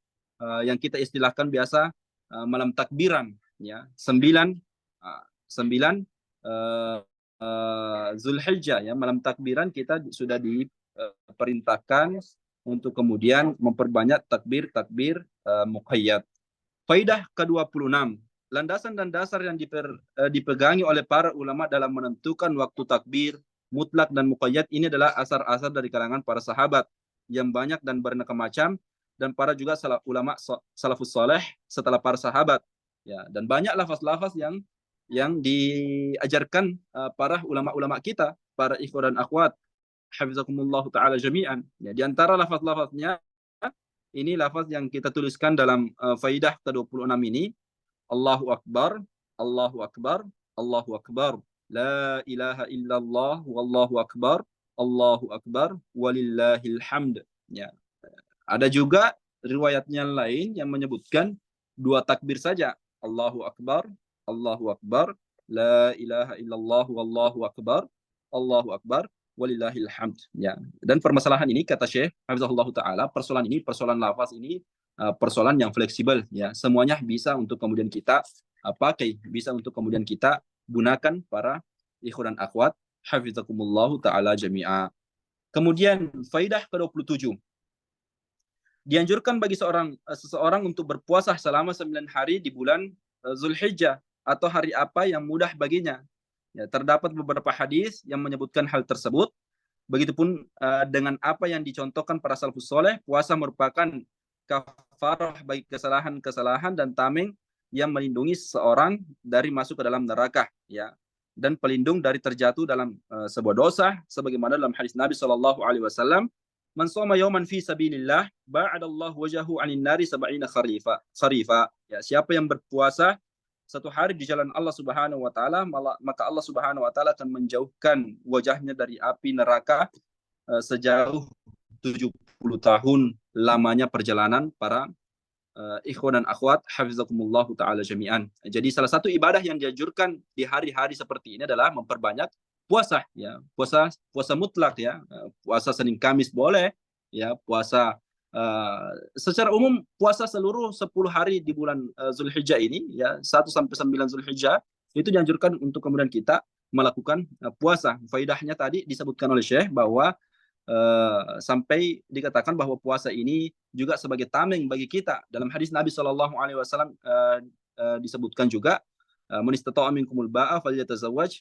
yang kita istilahkan biasa malam takbiran, ya, 9 Zulhijjah, ya. Malam takbiran kita sudah diperintahkan untuk kemudian memperbanyak takbir-takbir muqayyad. Faidah ke-26, landasan dan dasar yang dipegangi oleh para ulama dalam menentukan waktu takbir mutlak dan muqayyad ini adalah asar-asar dari kalangan para sahabat yang banyak dan beraneka macam, dan para juga ulama salafus saleh setelah para sahabat, ya. Dan banyak lafaz-lafaz yang diajarkan para ulama-ulama kita, para ikhwan dan akhwat hafizakumullah taala jami'an, ya. Di antara lafaz-lafaznya ini lafaz yang kita tuliskan dalam faidah ke-26 ini, Allahu akbar, Allahu akbar, Allahu akbar, la ilaha illallah, wallahu akbar, Allahu akbar, walillahil hamd, ya. Ada juga riwayatnya lain yang menyebutkan 2 takbir saja, Allahu akbar, Allahu akbar, la ilaha illallah, wallahu akbar, Allahu akbar, walillahil hamd, ya. Dan permasalahan ini kata Syekh hafizahullah taala, persoalan lafaz ini persoalan yang fleksibel, ya. Semuanya bisa untuk kemudian kita pakai, bisa untuk kemudian kita gunakan para ikhwan dan akhwat hafizakumullah taala jami'a. Kemudian faidah ke-27, dianjurkan bagi seseorang untuk berpuasa selama 9 hari di bulan Zulhijjah atau hari apa yang mudah baginya. Ya, terdapat beberapa hadis yang menyebutkan hal tersebut. Begitupun dengan apa yang dicontohkan para salafus soleh, puasa merupakan kafarah bagi kesalahan-kesalahan dan tameng yang melindungi seseorang dari masuk ke dalam neraka, ya. dan pelindung dari terjatuh dalam sebuah dosa, sebagaimana dalam hadis Nabi Shallallahu Alaihi Wasallam, "Man shoma yawman fi sabilillah, ba'adallahu wajahu 'anil nari sab'ina kharifa." Ya, siapa yang berpuasa satu hari di jalan Allah Subhanahu wa taala, maka Allah Subhanahu wa taala akan menjauhkan wajahnya dari api neraka sejauh 70 tahun lamanya perjalanan para ikhwan dan akhwat hafizakumullah taala jami'an. Jadi salah satu ibadah yang dianjurkan di hari-hari seperti ini adalah memperbanyak puasa, ya. Puasa mutlak, ya. Puasa Senin Kamis boleh, ya. Puasa secara umum puasa seluruh 10 hari di bulan Zulhijjah ini, ya, 1 sampai 9 Zulhijjah itu dianjurkan untuk kemudian kita melakukan puasa. Faidahnya tadi disebutkan oleh Syekh bahwa sampai dikatakan bahwa puasa ini juga sebagai tameng bagi kita. Dalam hadis Nabi Shallallahu Alaihi Wasallam disebutkan juga, "Man istata'a minkumul ba'a falyatazawwaj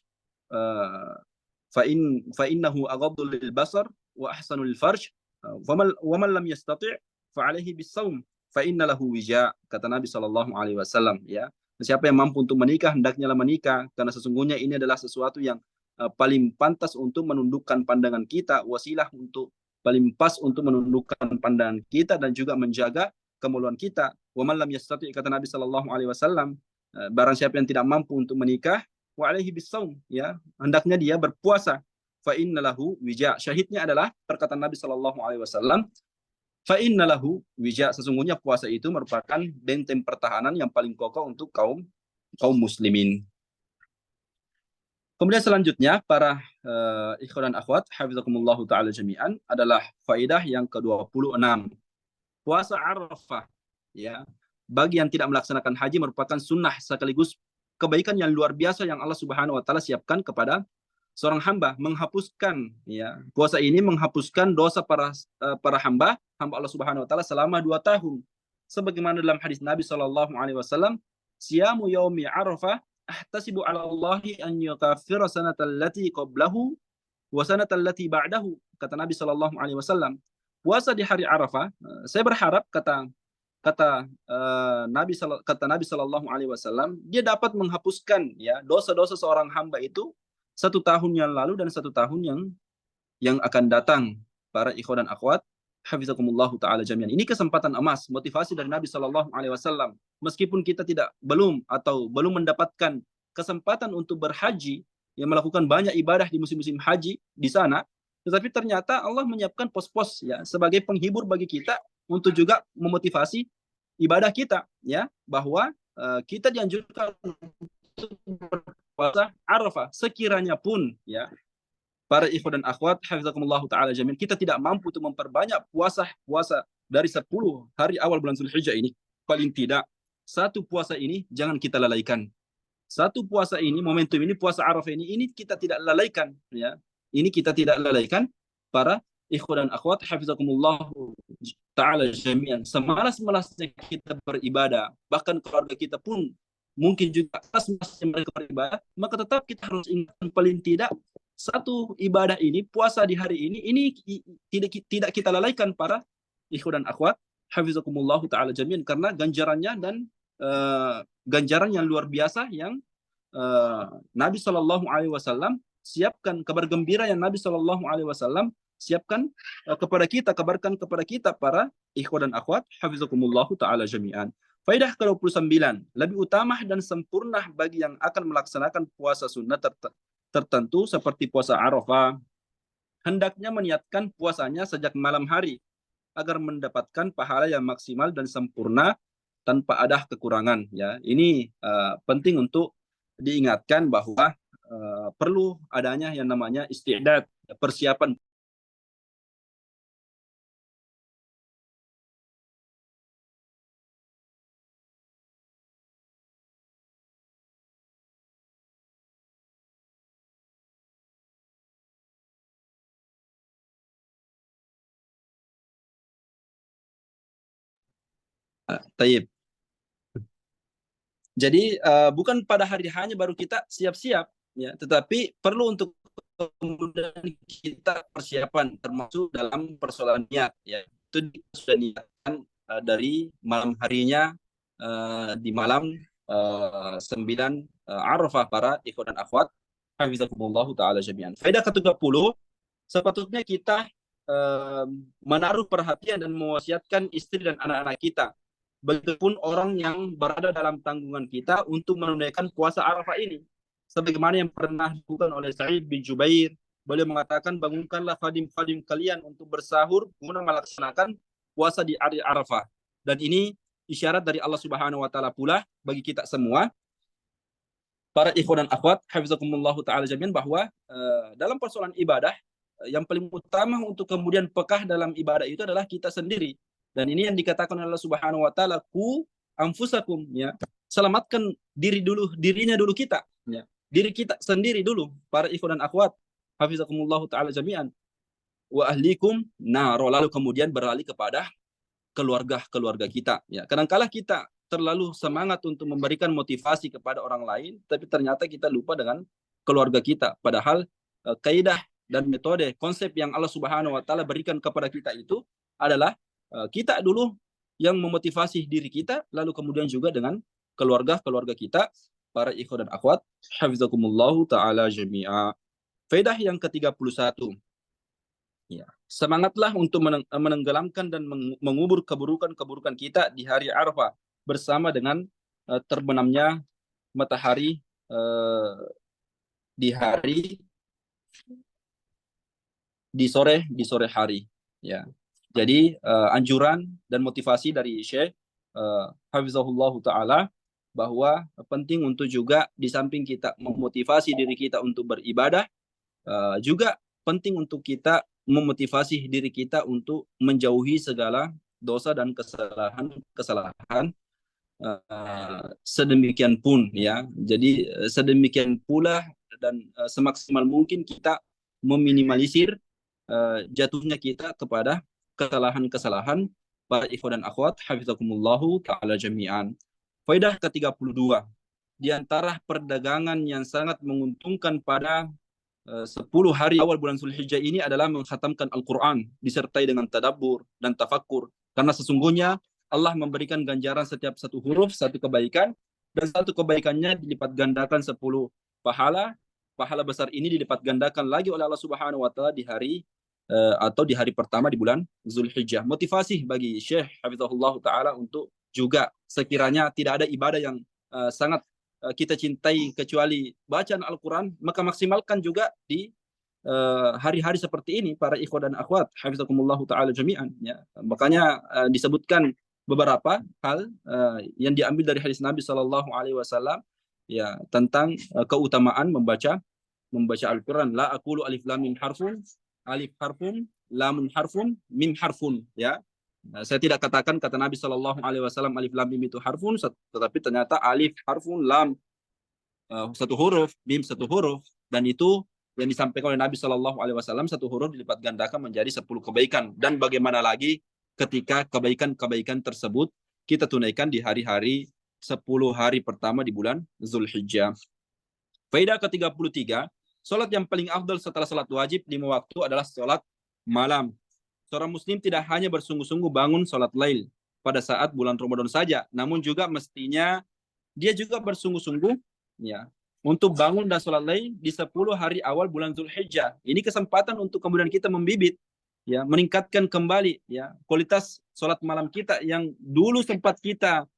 fa innahu aghaddu lil basar wa ahsanu lil farj wa man lam yastati' fa alaihi bis-shaum fa inna lahu wija." Kata Nabi Shallallahu Alaihi Wasallam, ya. Siapa yang mampu untuk menikah, hendaknya menikah, karena sesungguhnya ini adalah sesuatu yang paling pantas untuk menundukkan pandangan kita, wasilah untuk paling pas untuk menundukkan pandangan kita dan juga menjaga kemaluan kita. Wa man lam yastati', kata Nabi Shallallahu Alaihi Wasallam, barang siapa yang tidak mampu untuk menikah, wa alaihi bis-shaum, ya, hendaknya dia berpuasa. Fa innalahu wija, syahidnya adalah perkataan Nabi Shallallahu Alaihi Wasallam, fa innalahu wija, sesungguhnya puasa itu merupakan benteng pertahanan yang paling kokoh untuk kaum muslimin. Kemudian selanjutnya para ikhwan dan akhwat hafizakumullah taala jami'an adalah faidah yang ke-26. Puasa Arafah, ya. Bagi yang tidak melaksanakan haji merupakan sunnah sekaligus kebaikan yang luar biasa yang Allah Subhanahu wa taala siapkan kepada seorang hamba, menghapuskan, ya. Puasa ini menghapuskan dosa para hamba Allah Subhanahu wa taala selama 2 tahun. Sebagaimana dalam hadis Nabi sallallahu alaihi wasallam, "Siyamu yaumi Arafah ahtasibu 'ala Allahi an yukaffira sanatal lati qablahu wa sanatal lati ba'dahu." Kata Nabi sallallahu alaihi wasallam, puasa di hari Arafah, saya berharap kata Nabi sallallahu alaihi wasallam, dia dapat menghapuskan, ya, dosa-dosa seorang hamba itu 1 tahun yang lalu dan 1 tahun yang akan datang. Para ikhwan dan akhwat hafizakumullah taala jami'an. Ini kesempatan emas, motivasi dari Nabi sallallahu alaihi wasallam. Meskipun kita belum mendapatkan kesempatan untuk berhaji, yang melakukan banyak ibadah di musim-musim haji di sana, tetapi ternyata Allah menyiapkan pos-pos, ya, sebagai penghibur bagi kita untuk juga memotivasi ibadah kita, ya, bahwa kita dianjurkan untuk berpuasa Arafah sekiranya pun, ya, para ikhwan dan akhwat hafizakumullah taala jami'an, kita tidak mampu untuk memperbanyak puasa dari 10 hari awal bulan Zulhijjah ini, paling tidak 1 puasa ini jangan kita lalaikan. 1 puasa ini, momentum ini, puasa Arafah ini kita tidak lalaikan, ya. Ini kita tidak lalaikan para ikhwan dan akhwat hafizakumullah taala jami'an. Semalas-malasnya kita beribadah, bahkan keluarga kita pun mungkin juga malas-malasnya mereka beribadah, maka tetap kita harus ingatkan paling tidak 1 ibadah ini, puasa di hari ini tidak kita lalaikan para ikhwan dan akhwat hafizakumullah taala jami'an, karena ganjarannya dan ganjaran yang luar biasa yang Nabi Shallallahu alaihi wasallam siapkan, kabar gembira yang Nabi Shallallahu alaihi wasallam siapkan kabarkan kepada kita para ikhwan dan akhwat hafizakumullah taala jami'an. Faidah ke-29, lebih utama dan sempurna bagi yang akan melaksanakan puasa sunnah tertentu seperti puasa Arafah, hendaknya meniatkan puasanya sejak malam hari agar mendapatkan pahala yang maksimal dan sempurna tanpa ada kekurangan, ya. Ini penting untuk diingatkan bahwa perlu adanya yang namanya isti'dad, persiapan. Taib. Jadi bukan pada hari hanya baru kita siap-siap, ya, tetapi perlu untuk kemudian kita persiapan, termasuk dalam persoalan niat, ya. Itu sudah niatkan dari malam harinya, di malam 9 Arafah para ikhwan dan akhwat Hafizakumullah taala jami'an. Faedah ke-30, sepatutnya kita menaruh perhatian dan mewasiatkan istri dan anak-anak kita. Begitupun orang yang berada dalam tanggungan kita untuk menunaikan puasa Arafah ini. Sebagaimana yang pernah dilakukan oleh Sa'id bin Jubair, beliau mengatakan, bangunkanlah khadim-khadim kalian untuk bersahur guna melaksanakan puasa di hari Arafah. Dan ini isyarat dari Allah Subhanahu wa taala pula bagi kita semua, para ikhwan dan akhwat, hafizakumullah taala jami'an, bahwa dalam persoalan ibadah, yang paling utama untuk kemudian pekah dalam ibadah itu adalah kita sendiri. Dan ini yang dikatakan oleh Allah Subhanahu wa taala, ku anfusakum, ya. Selamatkan dirinya dulu kita, ya. Diri kita sendiri dulu, para ikhwan dan akhwat, hafizakumullah taala jami'an. Wa ahlikum nar, lalu kemudian beralih kepada keluarga kita, ya. Kadang-kala kita terlalu semangat untuk memberikan motivasi kepada orang lain, tapi ternyata kita lupa dengan keluarga kita. Padahal kaidah dan metode konsep yang Allah Subhanahu wa taala berikan kepada kita itu adalah kita dulu yang memotivasi diri kita, lalu kemudian juga dengan keluarga kita, para ikhwan dan akhwat, hafizakumullahu taala jami'a. Faedah yang ke-31. Ya, semangatlah untuk menenggelamkan dan mengubur keburukan kita di hari Arafah bersama dengan terbenamnya matahari di sore hari, ya. Jadi anjuran dan motivasi dari Syekh hafizahullah taala bahwa penting untuk juga di samping kita memotivasi diri kita untuk beribadah, juga penting untuk kita memotivasi diri kita untuk menjauhi segala dosa dan kesalahan sedemikian pun, ya. Jadi sedemikian pula dan semaksimal mungkin kita meminimalisir jatuhnya kita kepada kesalahan-kesalahan, para ikhwan dan akhwat, hafizakumullahu ta'ala jami'an. Faedah ke-32, di antara perdagangan yang sangat menguntungkan pada 10 hari awal bulan Zulhijjah ini adalah mengkhatamkan Al-Quran disertai dengan tadabbur dan tafakkur, karena sesungguhnya Allah memberikan ganjaran setiap satu huruf, satu kebaikan, dan satu kebaikannya dilipat gandakan 10 pahala. Pahala besar ini dilipat gandakan lagi oleh Allah Subhanahu wa taala di hari pertama di bulan Zulhijjah. Motivasi bagi Syekh hafizahullah taala untuk juga sekiranya tidak ada ibadah yang sangat kita cintai kecuali bacaan Al-Quran, maka maksimalkan juga di hari-hari seperti ini, para ikhwan dan akhwat, hafizakumullah taala jami'an, ya. Makanya disebutkan beberapa hal yang diambil dari hadis Nabi SAW, ya, tentang keutamaan membaca Al-Quran. La aqulu alif lam mim harfun, alif harfun, lamun harfun, mim harfun, ya. Saya tidak katakan, kata Nabi SAW, alif lam mim itu harfun, tetapi ternyata alif harfun, lam satu huruf, mim satu huruf, dan itu yang disampaikan oleh Nabi SAW, satu huruf dilipat gandakan menjadi 10 kebaikan. Dan bagaimana lagi ketika kebaikan-kebaikan tersebut kita tunaikan di hari-hari 10 hari pertama di bulan Zulhijjah. Faedah ke-33, salat yang paling afdal setelah salat wajib 5 waktu adalah salat malam. Seorang muslim tidak hanya bersungguh-sungguh bangun salat lail pada saat bulan Ramadan saja, namun juga mestinya dia juga bersungguh-sungguh, ya, untuk bangun dan salat lail di 10 hari awal bulan Zulhijjah. Ini kesempatan untuk kemudian kita membibit, ya, meningkatkan kembali, ya, kualitas salat malam kita yang dulu sempat kita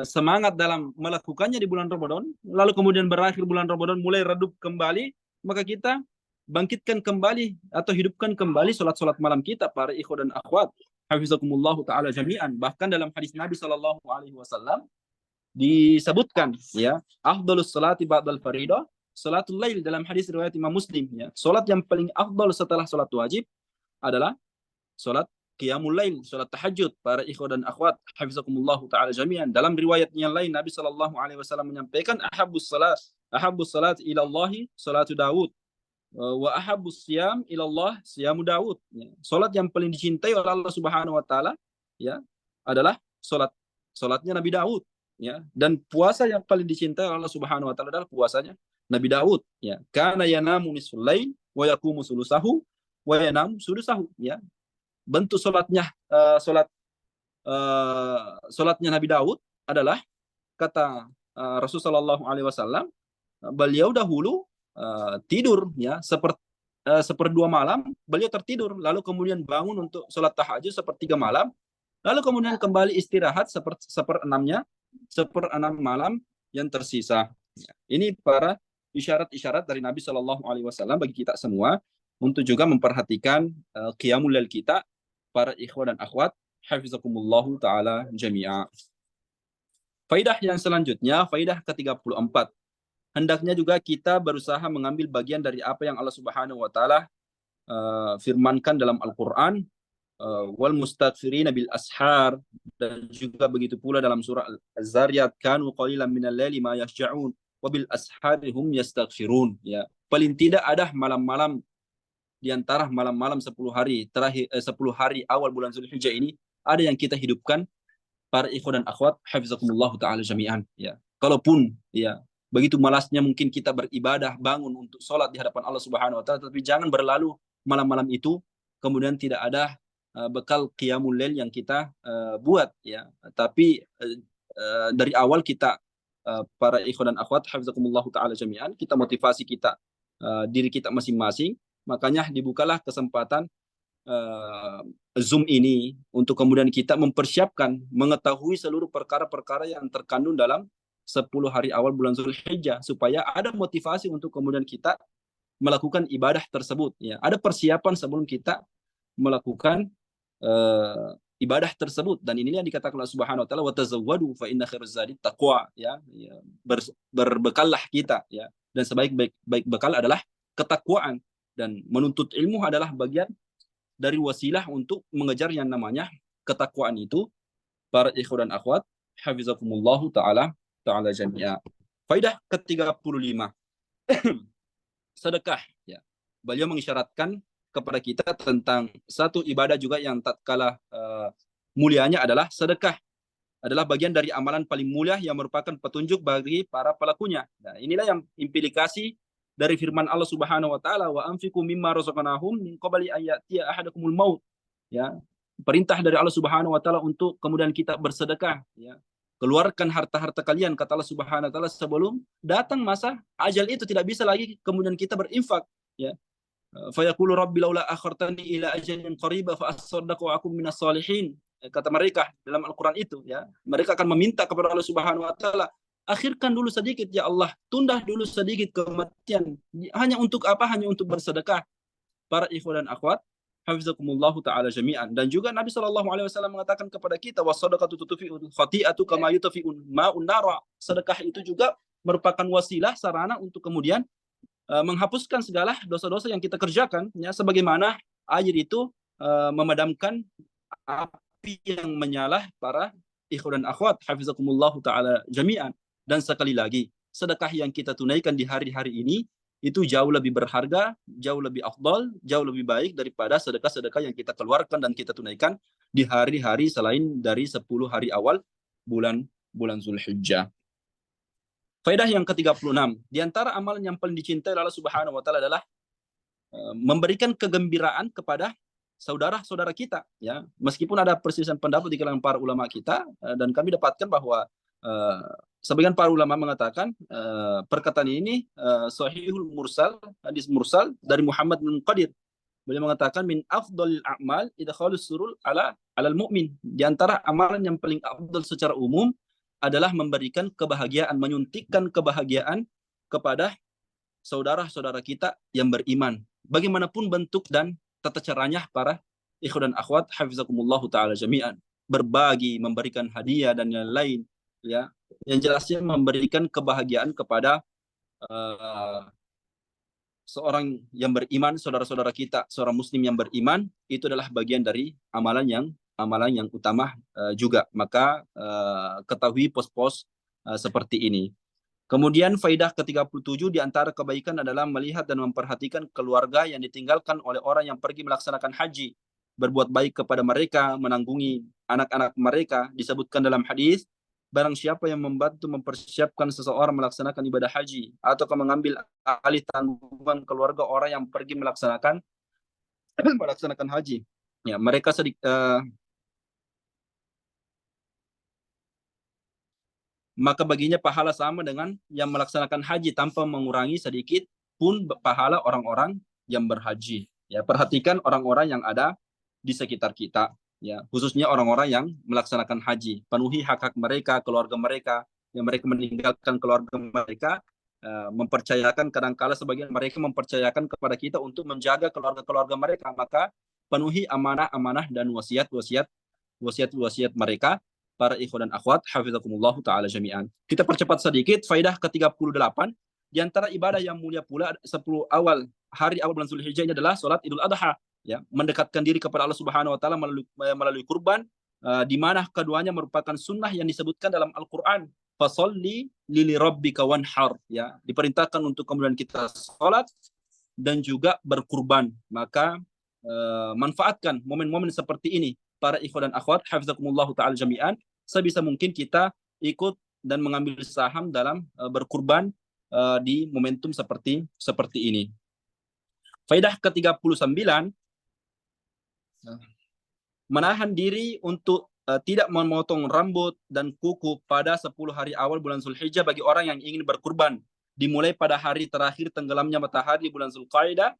semangat dalam melakukannya di bulan Ramadan, lalu kemudian berakhir bulan Ramadan mulai redup kembali, maka kita bangkitkan kembali atau hidupkan kembali salat-salat malam kita, para ikhwan dan akhwat, hafizakumullah taala jami'an. Bahkan dalam hadis Nabi SAW disebutkan, ya, afdhalus salati ba'dal faridah salatul lail, dalam hadis riwayat Imam Muslim, ya. Salat yang paling afdal setelah salat wajib adalah salat qiyamul lail, salat tahajud, para ikhwan dan akhwat, hafizakumullah taala jami'an. Dalam riwayat yang lain Nabi SAW menyampaikan, ahabbus salat ila Allahi salatu Daud wa ahabbus siyam ila Allah siyamu Daud, ya. Salat yang paling dicintai oleh Allah Subhanahu wa taala, ya, adalah salatnya Nabi Daud, ya. Dan puasa yang paling dicintai oleh Allah Subhanahu wa taala adalah puasanya Nabi Daud, ya. Kana yanamu nisful lail wa yaqumu sulusahu wa yanamu sulusahu, ya. Bentuk salatnya salatnya Nabi Daud adalah, kata Rasulullah SAW, beliau dahulu tidur ya seperdua malam beliau tertidur, lalu kemudian bangun untuk sholat tahajud sepertiga malam, lalu kemudian kembali istirahat seperenam malam yang tersisa. Ini para isyarat-isyarat dari Nabi Shallallahu Alaihi Wasallam bagi kita semua untuk juga memperhatikan qiyamul lail kita, para ikhwan dan akhwat, hafizakumullahu taala jami'a. Faidah yang selanjutnya, faidah ke-34. Hendaknya juga kita berusaha mengambil bagian dari apa yang Allah Subhanahu wa taala firmankan dalam Al-Qur'an, wal mustaghfirina bil ashar, dan juga begitu pula dalam surah Az-Zariyat, kanu qalilan minal laili ma yahja'un wa bil ashari hum yastaghfirun. Ya, paling tidak ada malam-malam di antara malam-malam 10 hari terakhir 10 hari awal bulan Zulhijjah ini ada yang kita hidupkan, para ikhwan dan akhwat, hafizakumullah taala jami'an. Ya, kalaupun ya begitu malasnya mungkin kita beribadah, bangun untuk sholat di hadapan Allah Subhanahu wa taala, tapi jangan berlalu malam-malam itu kemudian tidak ada bekal qiyamul lail yang kita buat ya. Tapi dari awal kita para ikhwan dan akhwat, hafizakumullah taala jami'an, kita motivasi kita diri kita masing-masing. Makanya dibukalah kesempatan Zoom ini untuk kemudian kita mempersiapkan, mengetahui seluruh perkara-perkara yang terkandung dalam 10 hari awal bulan Zulhijjah, supaya ada motivasi untuk kemudian kita melakukan ibadah tersebut. Ya, ada persiapan sebelum kita melakukan ibadah tersebut. Dan inilah yang dikatakan Allah Subhanahu wa taala, wa tazawwadu fa inna khairaz zadi taqwa, ya, berbekallah kita ya, dan sebaik-baik bekal adalah ketakwaan, dan menuntut ilmu adalah bagian dari wasilah untuk mengejar yang namanya ketakwaan itu, para ikhwan dan akhwat, hafizakumullahu taala jami'a. Faidah ke-35. Sedekah ya. Beliau mengisyaratkan kepada kita tentang satu ibadah juga yang tatkala mulianya adalah sedekah, adalah bagian dari amalan paling mulia yang merupakan petunjuk bagi para pelakunya. Nah, inilah yang implikasi dari firman Allah Subhanahu wa taala, wa anfiqu mimma razaqnahum min qabli ayatiya ahadakumul maut. Ya, perintah dari Allah Subhanahu wa taala untuk kemudian kita bersedekah ya. Keluarkan harta-harta kalian, kata Allah Subhanahu wa taala, sebelum datang masa ajal itu, tidak bisa lagi kemudian kita berinfak ya. Fa yaqulu rabbi laula akhartani ila ajalin qariba fa asaddaq wa akum minas salihin. Kata mereka dalam Al-Qur'an itu ya. Mereka akan meminta kepada Allah Subhanahu wa taala, akhirkan dulu sedikit ya Allah, tunda dulu sedikit kematian. Hanya untuk apa? Hanya untuk bersedekah. Para ikhwan dan akhwat, hafizakumullahu taala jami'an. Dan juga Nabi Shallallahu alaihi wasallam mengatakan kepada kita, wasadaqatu tutfi'ul khati'atu kama yutfi'un ma'un nara. Sedekah itu juga merupakan wasilah, sarana untuk kemudian menghapuskan segala dosa-dosa yang kita kerjakan ya, sebagaimana air itu memadamkan api yang menyala. Para ikhwan dan akhwat, hafizakumullahu taala jami'an. Dan sekali lagi, sedekah yang kita tunaikan di hari-hari ini itu jauh lebih berharga, jauh lebih afdal, jauh lebih baik daripada sedekah-sedekah yang kita keluarkan dan kita tunaikan di hari-hari selain dari 10 hari awal bulan Zulhijjah. Faedah yang ke-36, di antara amalan yang paling dicintai Allah Subhanahu wa taala adalah memberikan kegembiraan kepada saudara-saudara kita ya. Meskipun ada perselisihan pendapat di kalangan para ulama kita, dan kami dapatkan bahwa sebagian para ulama mengatakan perkataan ini sahihul mursal, hadis mursal dari Muhammad bin Qadir. Beliau mengatakan min afdalil a'mal idkhalus surur alal mu'min. Di antara amalan yang paling afdal secara umum adalah memberikan kebahagiaan, menyuntikkan kebahagiaan kepada saudara-saudara kita yang beriman. Bagaimanapun bentuk dan tata caranya, para ikhwan dan akhwat, hafizakumullahu taala jami'an. Berbagi, memberikan hadiah dan lain-lain ya, yang jelasnya memberikan kebahagiaan kepada seorang yang beriman, saudara-saudara kita, seorang muslim yang beriman, itu adalah bagian dari amalan yang utama juga. Maka ketahui pos-pos seperti ini. Kemudian faidah ke-37, di antara kebaikan adalah melihat dan memperhatikan keluarga yang ditinggalkan oleh orang yang pergi melaksanakan haji, berbuat baik kepada mereka, menanggungi anak-anak mereka. Disebutkan dalam hadis, barang siapa yang membantu mempersiapkan seseorang melaksanakan ibadah haji atau mengambil alih tanggungan keluarga orang yang pergi melaksanakan haji, ya, mereka maka baginya pahala sama dengan yang melaksanakan haji tanpa mengurangi sedikit pun pahala orang-orang yang berhaji. Ya, perhatikan orang-orang yang ada di sekitar kita, ya, khususnya orang-orang yang melaksanakan haji. Penuhi hak-hak mereka, keluarga mereka, yang mereka meninggalkan keluarga mereka, mempercayakan, kadangkala sebagian mereka mempercayakan kepada kita untuk menjaga keluarga-keluarga mereka, maka penuhi amanah-amanah dan wasiat mereka. Para ikhwan dan akhwat, hafizakumullah ta'ala jami'an. Kita percepat sedikit, faidah ke-38. Di antara ibadah yang mulia pula 10 hari awal bulan Zulhijjah ini adalah salat Idul Adha, ya, mendekatkan diri kepada Allah Subhanahu wa taala melalui kurban, di mana keduanya merupakan sunnah yang disebutkan dalam Al-Qur'an. Fasholli li rabbika wanhar, ya, diperintahkan untuk kemudian kita salat dan juga berkurban. Maka manfaatkan momen-momen seperti ini para ikhwan dan akhwat, hafizakumullah ta'ala jami'an, sebisa mungkin kita ikut dan mengambil saham dalam berkurban di momentum seperti ini. Faidah ke-39, menahan diri untuk tidak memotong rambut dan kuku pada 10 hari awal bulan Zulhijjah bagi orang yang ingin berkurban, dimulai pada hari terakhir tenggelamnya matahari bulan Zulqa'dah.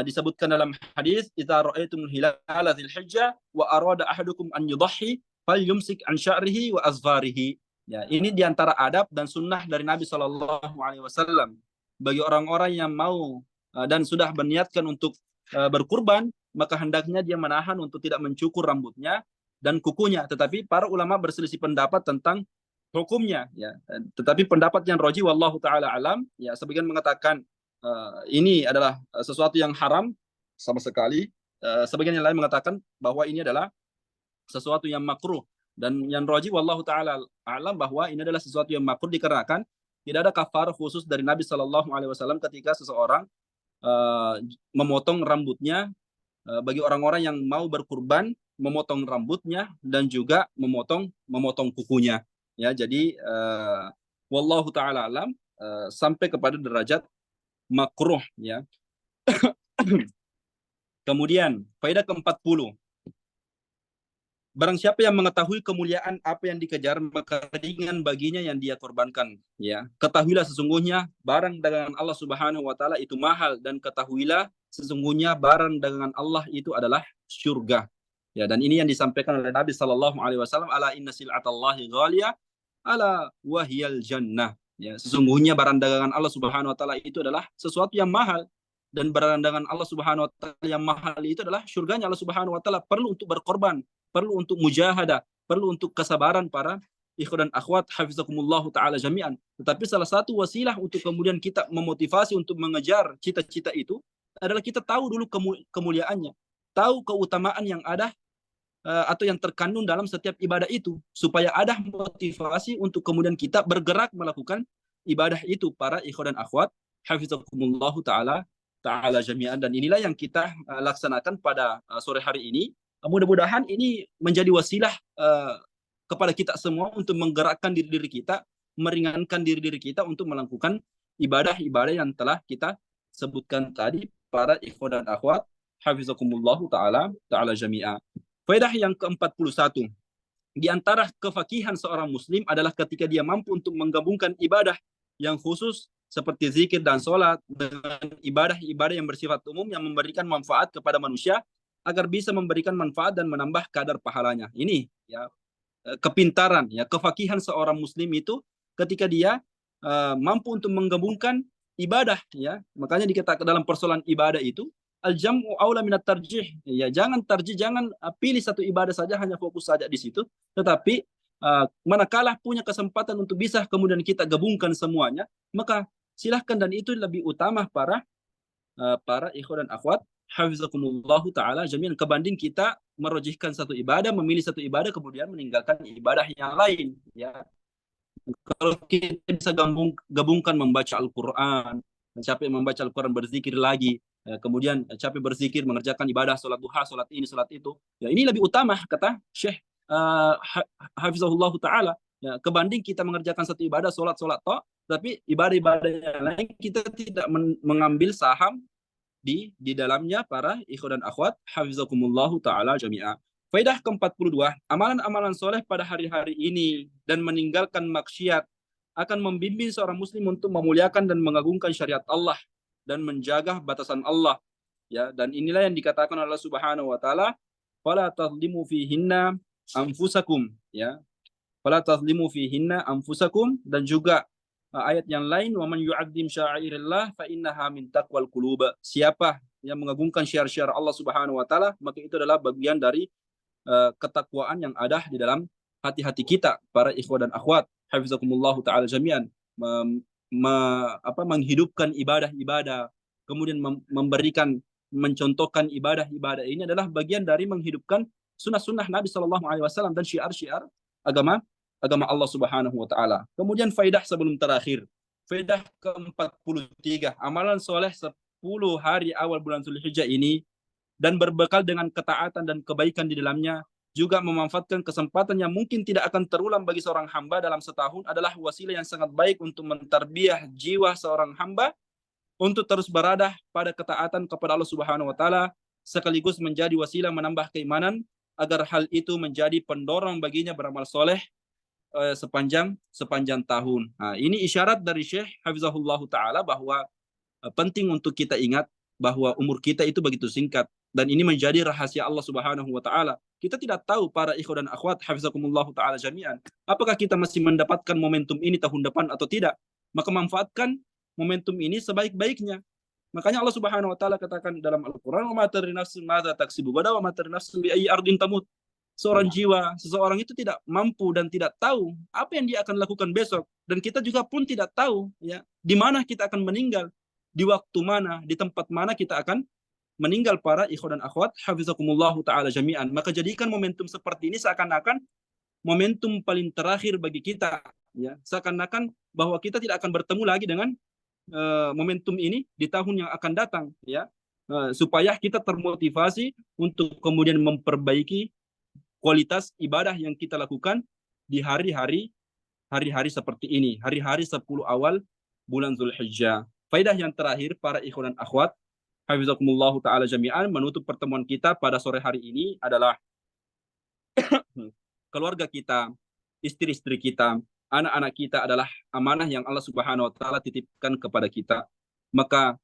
Disebutkan dalam hadis, idza ra'aitumul hilala dzilhijjah wa arada ahadukum an yudhhi falyumsik an sya'rihi wa azfarihi. Ya, ini diantara adab dan sunnah dari Nabi Shallallahu Alaihi Wasallam bagi orang-orang yang mau dan sudah berniatkan untuk berkurban, maka hendaknya dia menahan untuk tidak mencukur rambutnya dan kukunya. Tetapi para ulama berselisih pendapat tentang hukumnya, ya. Tetapi pendapat yang rajih wallahu taala alam, ya, sebagian mengatakan ini adalah sesuatu yang haram sama sekali. Sebagian yang lain mengatakan bahwa ini adalah sesuatu yang makruh, dan yang rajih wallahu taala alam bahwa ini adalah sesuatu yang makruh dikarenakan tidak ada kafarah khusus dari Nabi Shallallahu Alaihi Wasallam ketika seseorang memotong rambutnya, bagi orang-orang yang mau berkurban, memotong rambutnya dan juga memotong kukunya, ya. Jadi wallahu taala alam, sampai kepada derajat makruh, ya. Kemudian faedah ke-40, barang siapa yang mengetahui kemuliaan apa yang dikejar, maka ringan baginya yang dia korbankan, ya. Ketahuilah sesungguhnya barang dagangan Allah Subhanahu wa taala itu mahal, dan ketahuilah sesungguhnya barang dagangan Allah itu adalah surga, ya. Dan ini yang disampaikan oleh Nabi sallallahu alaihi wasallam, ala inna sil'atallahi ghaliyah ala wahyal jannah. Ya, sesungguhnya barang dagangan Allah Subhanahu wa taala itu adalah sesuatu yang mahal, dan barang dagangan Allah Subhanahu wa taala yang mahal itu adalah surganya Allah Subhanahu wa taala. Perlu untuk berkorban, perlu untuk mujahadah, perlu untuk kesabaran para ikhwan dan akhwat, hafizakumullah taala jami'an. Tetapi salah satu wasilah untuk kemudian kita memotivasi untuk mengejar cita-cita itu adalah kita tahu dulu kemuliaannya, tahu keutamaan yang ada atau yang terkandung dalam setiap ibadah itu, supaya ada motivasi untuk kemudian kita bergerak melakukan ibadah itu, para ikhwan dan akhwat, hafizakumullah taala jami'an. Dan inilah yang kita laksanakan pada sore hari ini. Mudah-mudahan ini menjadi wasilah kepada kita semua untuk menggerakkan diri kita, meringankan diri kita untuk melakukan ibadah-ibadah yang telah kita sebutkan tadi, para ikhwan dan akhwat, hafizakumullah taala jami'an. Faedah yang ke-41, di antara kefakihan seorang muslim adalah ketika dia mampu untuk menggabungkan ibadah yang khusus seperti zikir dan sholat dengan ibadah-ibadah yang bersifat umum yang memberikan manfaat kepada manusia, agar bisa memberikan manfaat dan menambah kadar pahalanya. Ini, ya, kepintaran, ya, kefakihan seorang muslim itu ketika dia mampu untuk menggabungkan ibadah, ya. Makanya dikatakan dalam persoalan ibadah itu, al-jam'u aula minat tarjih. Ya, jangan tarjih, jangan pilih satu ibadah saja, hanya fokus saja di situ. Tetapi manakala punya kesempatan untuk bisa kemudian kita gabungkan semuanya, maka silahkan, dan itu lebih utama para ikhwan dan akhwat, hafizakumullah taala jami'an, kebanding kita merojihkan satu ibadah, memilih satu ibadah kemudian meninggalkan ibadah yang lain, ya. Kalau kita bisa gabungkan membaca Al-Quran, capek membaca Al-Quran, berzikir lagi, kemudian capek berzikir, mengerjakan ibadah, sholat duha, sholat ini, sholat itu, ya, ini lebih utama, kata Syekh hafizahullah ta'ala, ya, kebanding kita mengerjakan satu ibadah, sholat toh, tapi ibadah-ibadah yang lain kita tidak mengambil saham di dalamnya, para ikhwan dan akhwat, hafizakumullah ta'ala jami'ah. Faedah ke-42, amalan-amalan soleh pada hari-hari ini dan meninggalkan maksiat akan membimbing seorang muslim untuk memuliakan dan mengagungkan syariat Allah dan menjaga batasan Allah. Ya, dan inilah yang dikatakan Allah Subhanahu wa taala, fala tadlimu fihinna anfusakum, ya. Fala tadlimu fihinna anfusakum, dan juga ayat yang lain, wa man yu'azzim sya'airillah fa innaha min taqwal qulub. Siapa yang mengagungkan syiar-syiar Allah Subhanahu wa taala, maka itu adalah bagian dari ketakwaan yang ada di dalam hati-hati kita, para ikhwan dan akhwat hafizakumullah taala jami'an, menghidupkan ibadah-ibadah, kemudian mencontohkan ibadah-ibadah ini adalah bagian dari menghidupkan sunnah-sunnah Nabi Shallallahu Alaihi Wasallam dan syiar-syiar agama Allah Subhanahu Wa Taala. Kemudian faidah sebelum terakhir, faidah ke-43, amalan soleh 10 hari awal bulan Zulhijjah ini dan berbekal dengan ketaatan dan kebaikan di dalamnya, juga memanfaatkan kesempatan yang mungkin tidak akan terulang bagi seorang hamba dalam setahun, adalah wasilah yang sangat baik untuk mentarbiah jiwa seorang hamba untuk terus berada pada ketaatan kepada Allah Subhanahu wa taala, sekaligus menjadi wasilah menambah keimanan agar hal itu menjadi pendorong baginya beramal soleh sepanjang tahun. Nah, ini isyarat dari Syekh Hafizahullah taala bahwa penting untuk kita ingat bahwa umur kita itu begitu singkat, dan ini menjadi rahasia Allah Subhanahu wa taala. Kita tidak tahu, para ikhwan dan akhwat hafizakumullah taala jami'an, apakah kita masih mendapatkan momentum ini tahun depan atau tidak. Maka manfaatkan momentum ini sebaik-baiknya. Makanya Allah Subhanahu wa taala katakan dalam Al-Qur'an, wa ma tadri nafsun madza taksibu ghadan wa ma tadri nafsun bi ayyi ardin tamut. Seseorang itu tidak mampu dan tidak tahu apa yang dia akan lakukan besok, dan kita juga pun tidak tahu, ya, di mana kita akan meninggal, di waktu mana, di tempat mana kita akan meninggal, para ikhwan dan akhwat hafizakumullah taala jami'an. Maka jadikan momentum seperti ini seakan-akan momentum paling terakhir bagi kita, ya, seakan-akan bahwa kita tidak akan bertemu lagi dengan momentum ini di tahun yang akan datang, ya, supaya kita termotivasi untuk kemudian memperbaiki kualitas ibadah yang kita lakukan di hari-hari seperti ini, hari-hari 10 awal bulan Zulhijjah. Faedah yang terakhir, para ikhwan dan akhwat hafizakumullah taala jami'an, menutup pertemuan kita pada sore hari ini adalah keluarga kita, istri-istri kita, anak-anak kita adalah amanah yang Allah Subhanahu wa taala titipkan kepada kita. Maka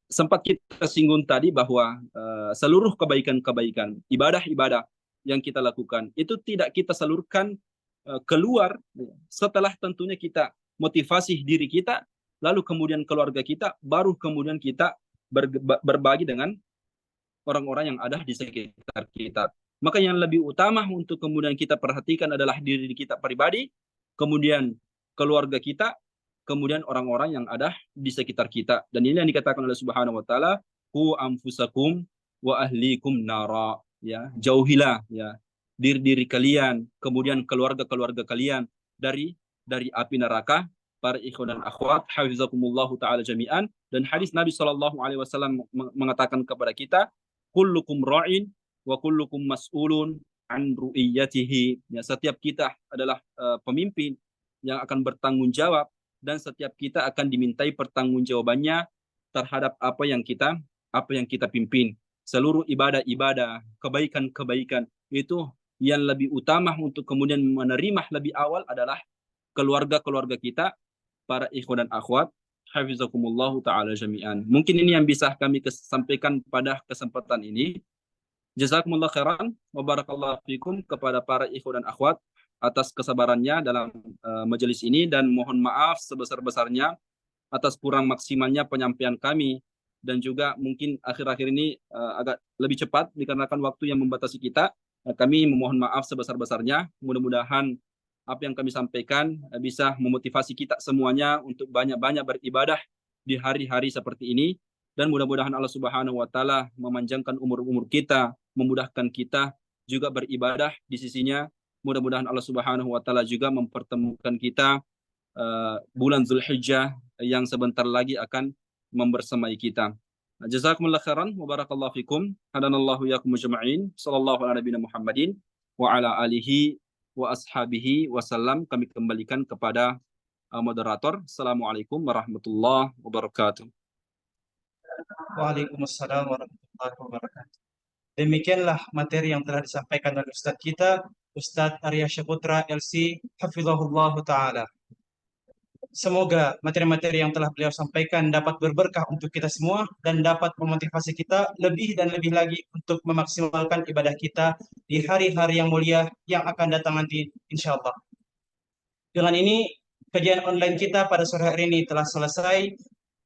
sempat kita singgung tadi bahwa seluruh kebaikan-kebaikan, ibadah-ibadah yang kita lakukan itu tidak kita salurkan keluar setelah tentunya kita motivasi diri kita, lalu kemudian keluarga kita, baru kemudian kita berbagi dengan orang-orang yang ada di sekitar kita. Maka yang lebih utama untuk kemudian kita perhatikan adalah diri kita pribadi, kemudian keluarga kita, kemudian orang-orang yang ada di sekitar kita. Dan ini yang dikatakan oleh Subhanahu wa taala, qu anfusakum wa ahlikum nara, ya, jauhilah, ya, diri kalian, kemudian keluarga kalian dari api neraka, para ikhwan dan akhwat hafizakumullahu taala jami'an. Dan hadis Nabi sallallahu alaihi wasallam mengatakan kepada kita, kullukum ra'in wa kullukum mas'ulun an ru'iyatihi, ya, setiap kita adalah pemimpin yang akan bertanggung jawab, dan setiap kita akan dimintai pertanggungjawabannya terhadap apa yang kita pimpin. Seluruh ibadah-ibadah, kebaikan-kebaikan itu yang lebih utama untuk kemudian menerima lebih awal adalah keluarga kita, para ikhwan dan akhwat hafizakumullahu taala jami'an. Mungkin ini yang bisa kami sampaikan pada kesempatan ini. Jazakumullah khairan wa barakallahu fikum kepada para ikhwan dan akhwat atas kesabarannya dalam majelis ini, dan mohon maaf sebesar-besarnya atas kurang maksimalnya penyampaian kami, dan juga mungkin akhir-akhir ini agak lebih cepat dikarenakan waktu yang membatasi kita. Kami memohon maaf sebesar-besarnya. Mudah-mudahan apa yang kami sampaikan bisa memotivasi kita semuanya untuk banyak-banyak beribadah di hari-hari seperti ini, dan mudah-mudahan Allah Subhanahu wa taala memanjangkan umur-umur kita, memudahkan kita juga beribadah di sisinya. Mudah-mudahan Allah Subhanahu wa taala juga mempertemukan kita bulan Zulhijjah yang sebentar lagi akan membersamai kita. Jazakumullah khairan wa barakallahu fikum. Hadanallahu yakum jama'in. Sallallahu ala nabiyina Muhammadin wa ala alihi wa ashabihi wasallam. Kami kembalikan kepada moderator. Assalamualaikum warahmatullahi wabarakatuh. Waalaikumsalam warahmatullahi wabarakatuh. Demikianlah materi yang telah disampaikan oleh Ustadz kita, Ustadz Arya Syaputra LC, Hafizahullah Ta'ala. Semoga materi-materi yang telah beliau sampaikan dapat berberkah untuk kita semua dan dapat memotivasi kita lebih dan lebih lagi untuk memaksimalkan ibadah kita di hari-hari yang mulia yang akan datang nanti, insya Allah. Dengan ini, kajian online kita pada sore hari ini telah selesai.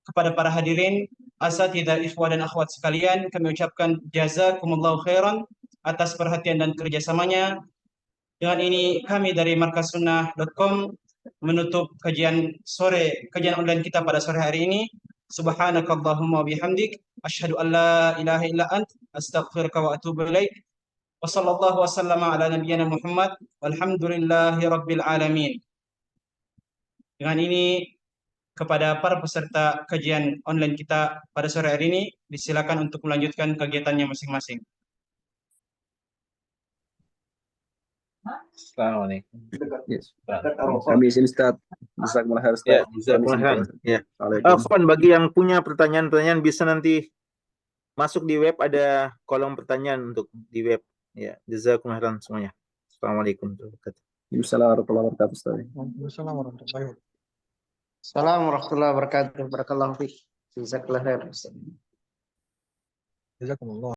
Kepada para hadirin, asatidzah, ikhwah dan akhwat sekalian, kami ucapkan jazakumullahu khairan atas perhatian dan kerjasamanya. Dengan ini kami dari markazsunnah.com menutup kajian online kita pada sore hari ini. Subhanakallahumma bihamdik asyhadu an la ilaha illa ant astaghfiruka wa atubu ilaik. Wa sallallahu wasallama ala nabiyyina Muhammad walhamdulillahi rabbil alamin. Dengan ini kepada para peserta kajian online kita pada sore hari ini, disilakan untuk melanjutkan kegiatannya masing-masing. Assalamualaikum. Yes. Kami izin Ustaz. Jazakumullah khair Ustaz. Ya, jazakumullah khairan. Ya. Afwan, bagi yang punya pertanyaan-pertanyaan bisa nanti masuk di web, ada kolom pertanyaan untuk di web. Ya, jazakumullah khairan semuanya. Assalamualaikum warahmatullahi wabarakatuh. Waalaikumsalam warahmatullahi wabarakatuh Ustaz. Waalaikumsalam warahmatullahi wabarakatuh. Assalamualaikum warahmatullahi wabarakatuh. Barakallahu fiik. Jazakallahu khair. Jazakumullah.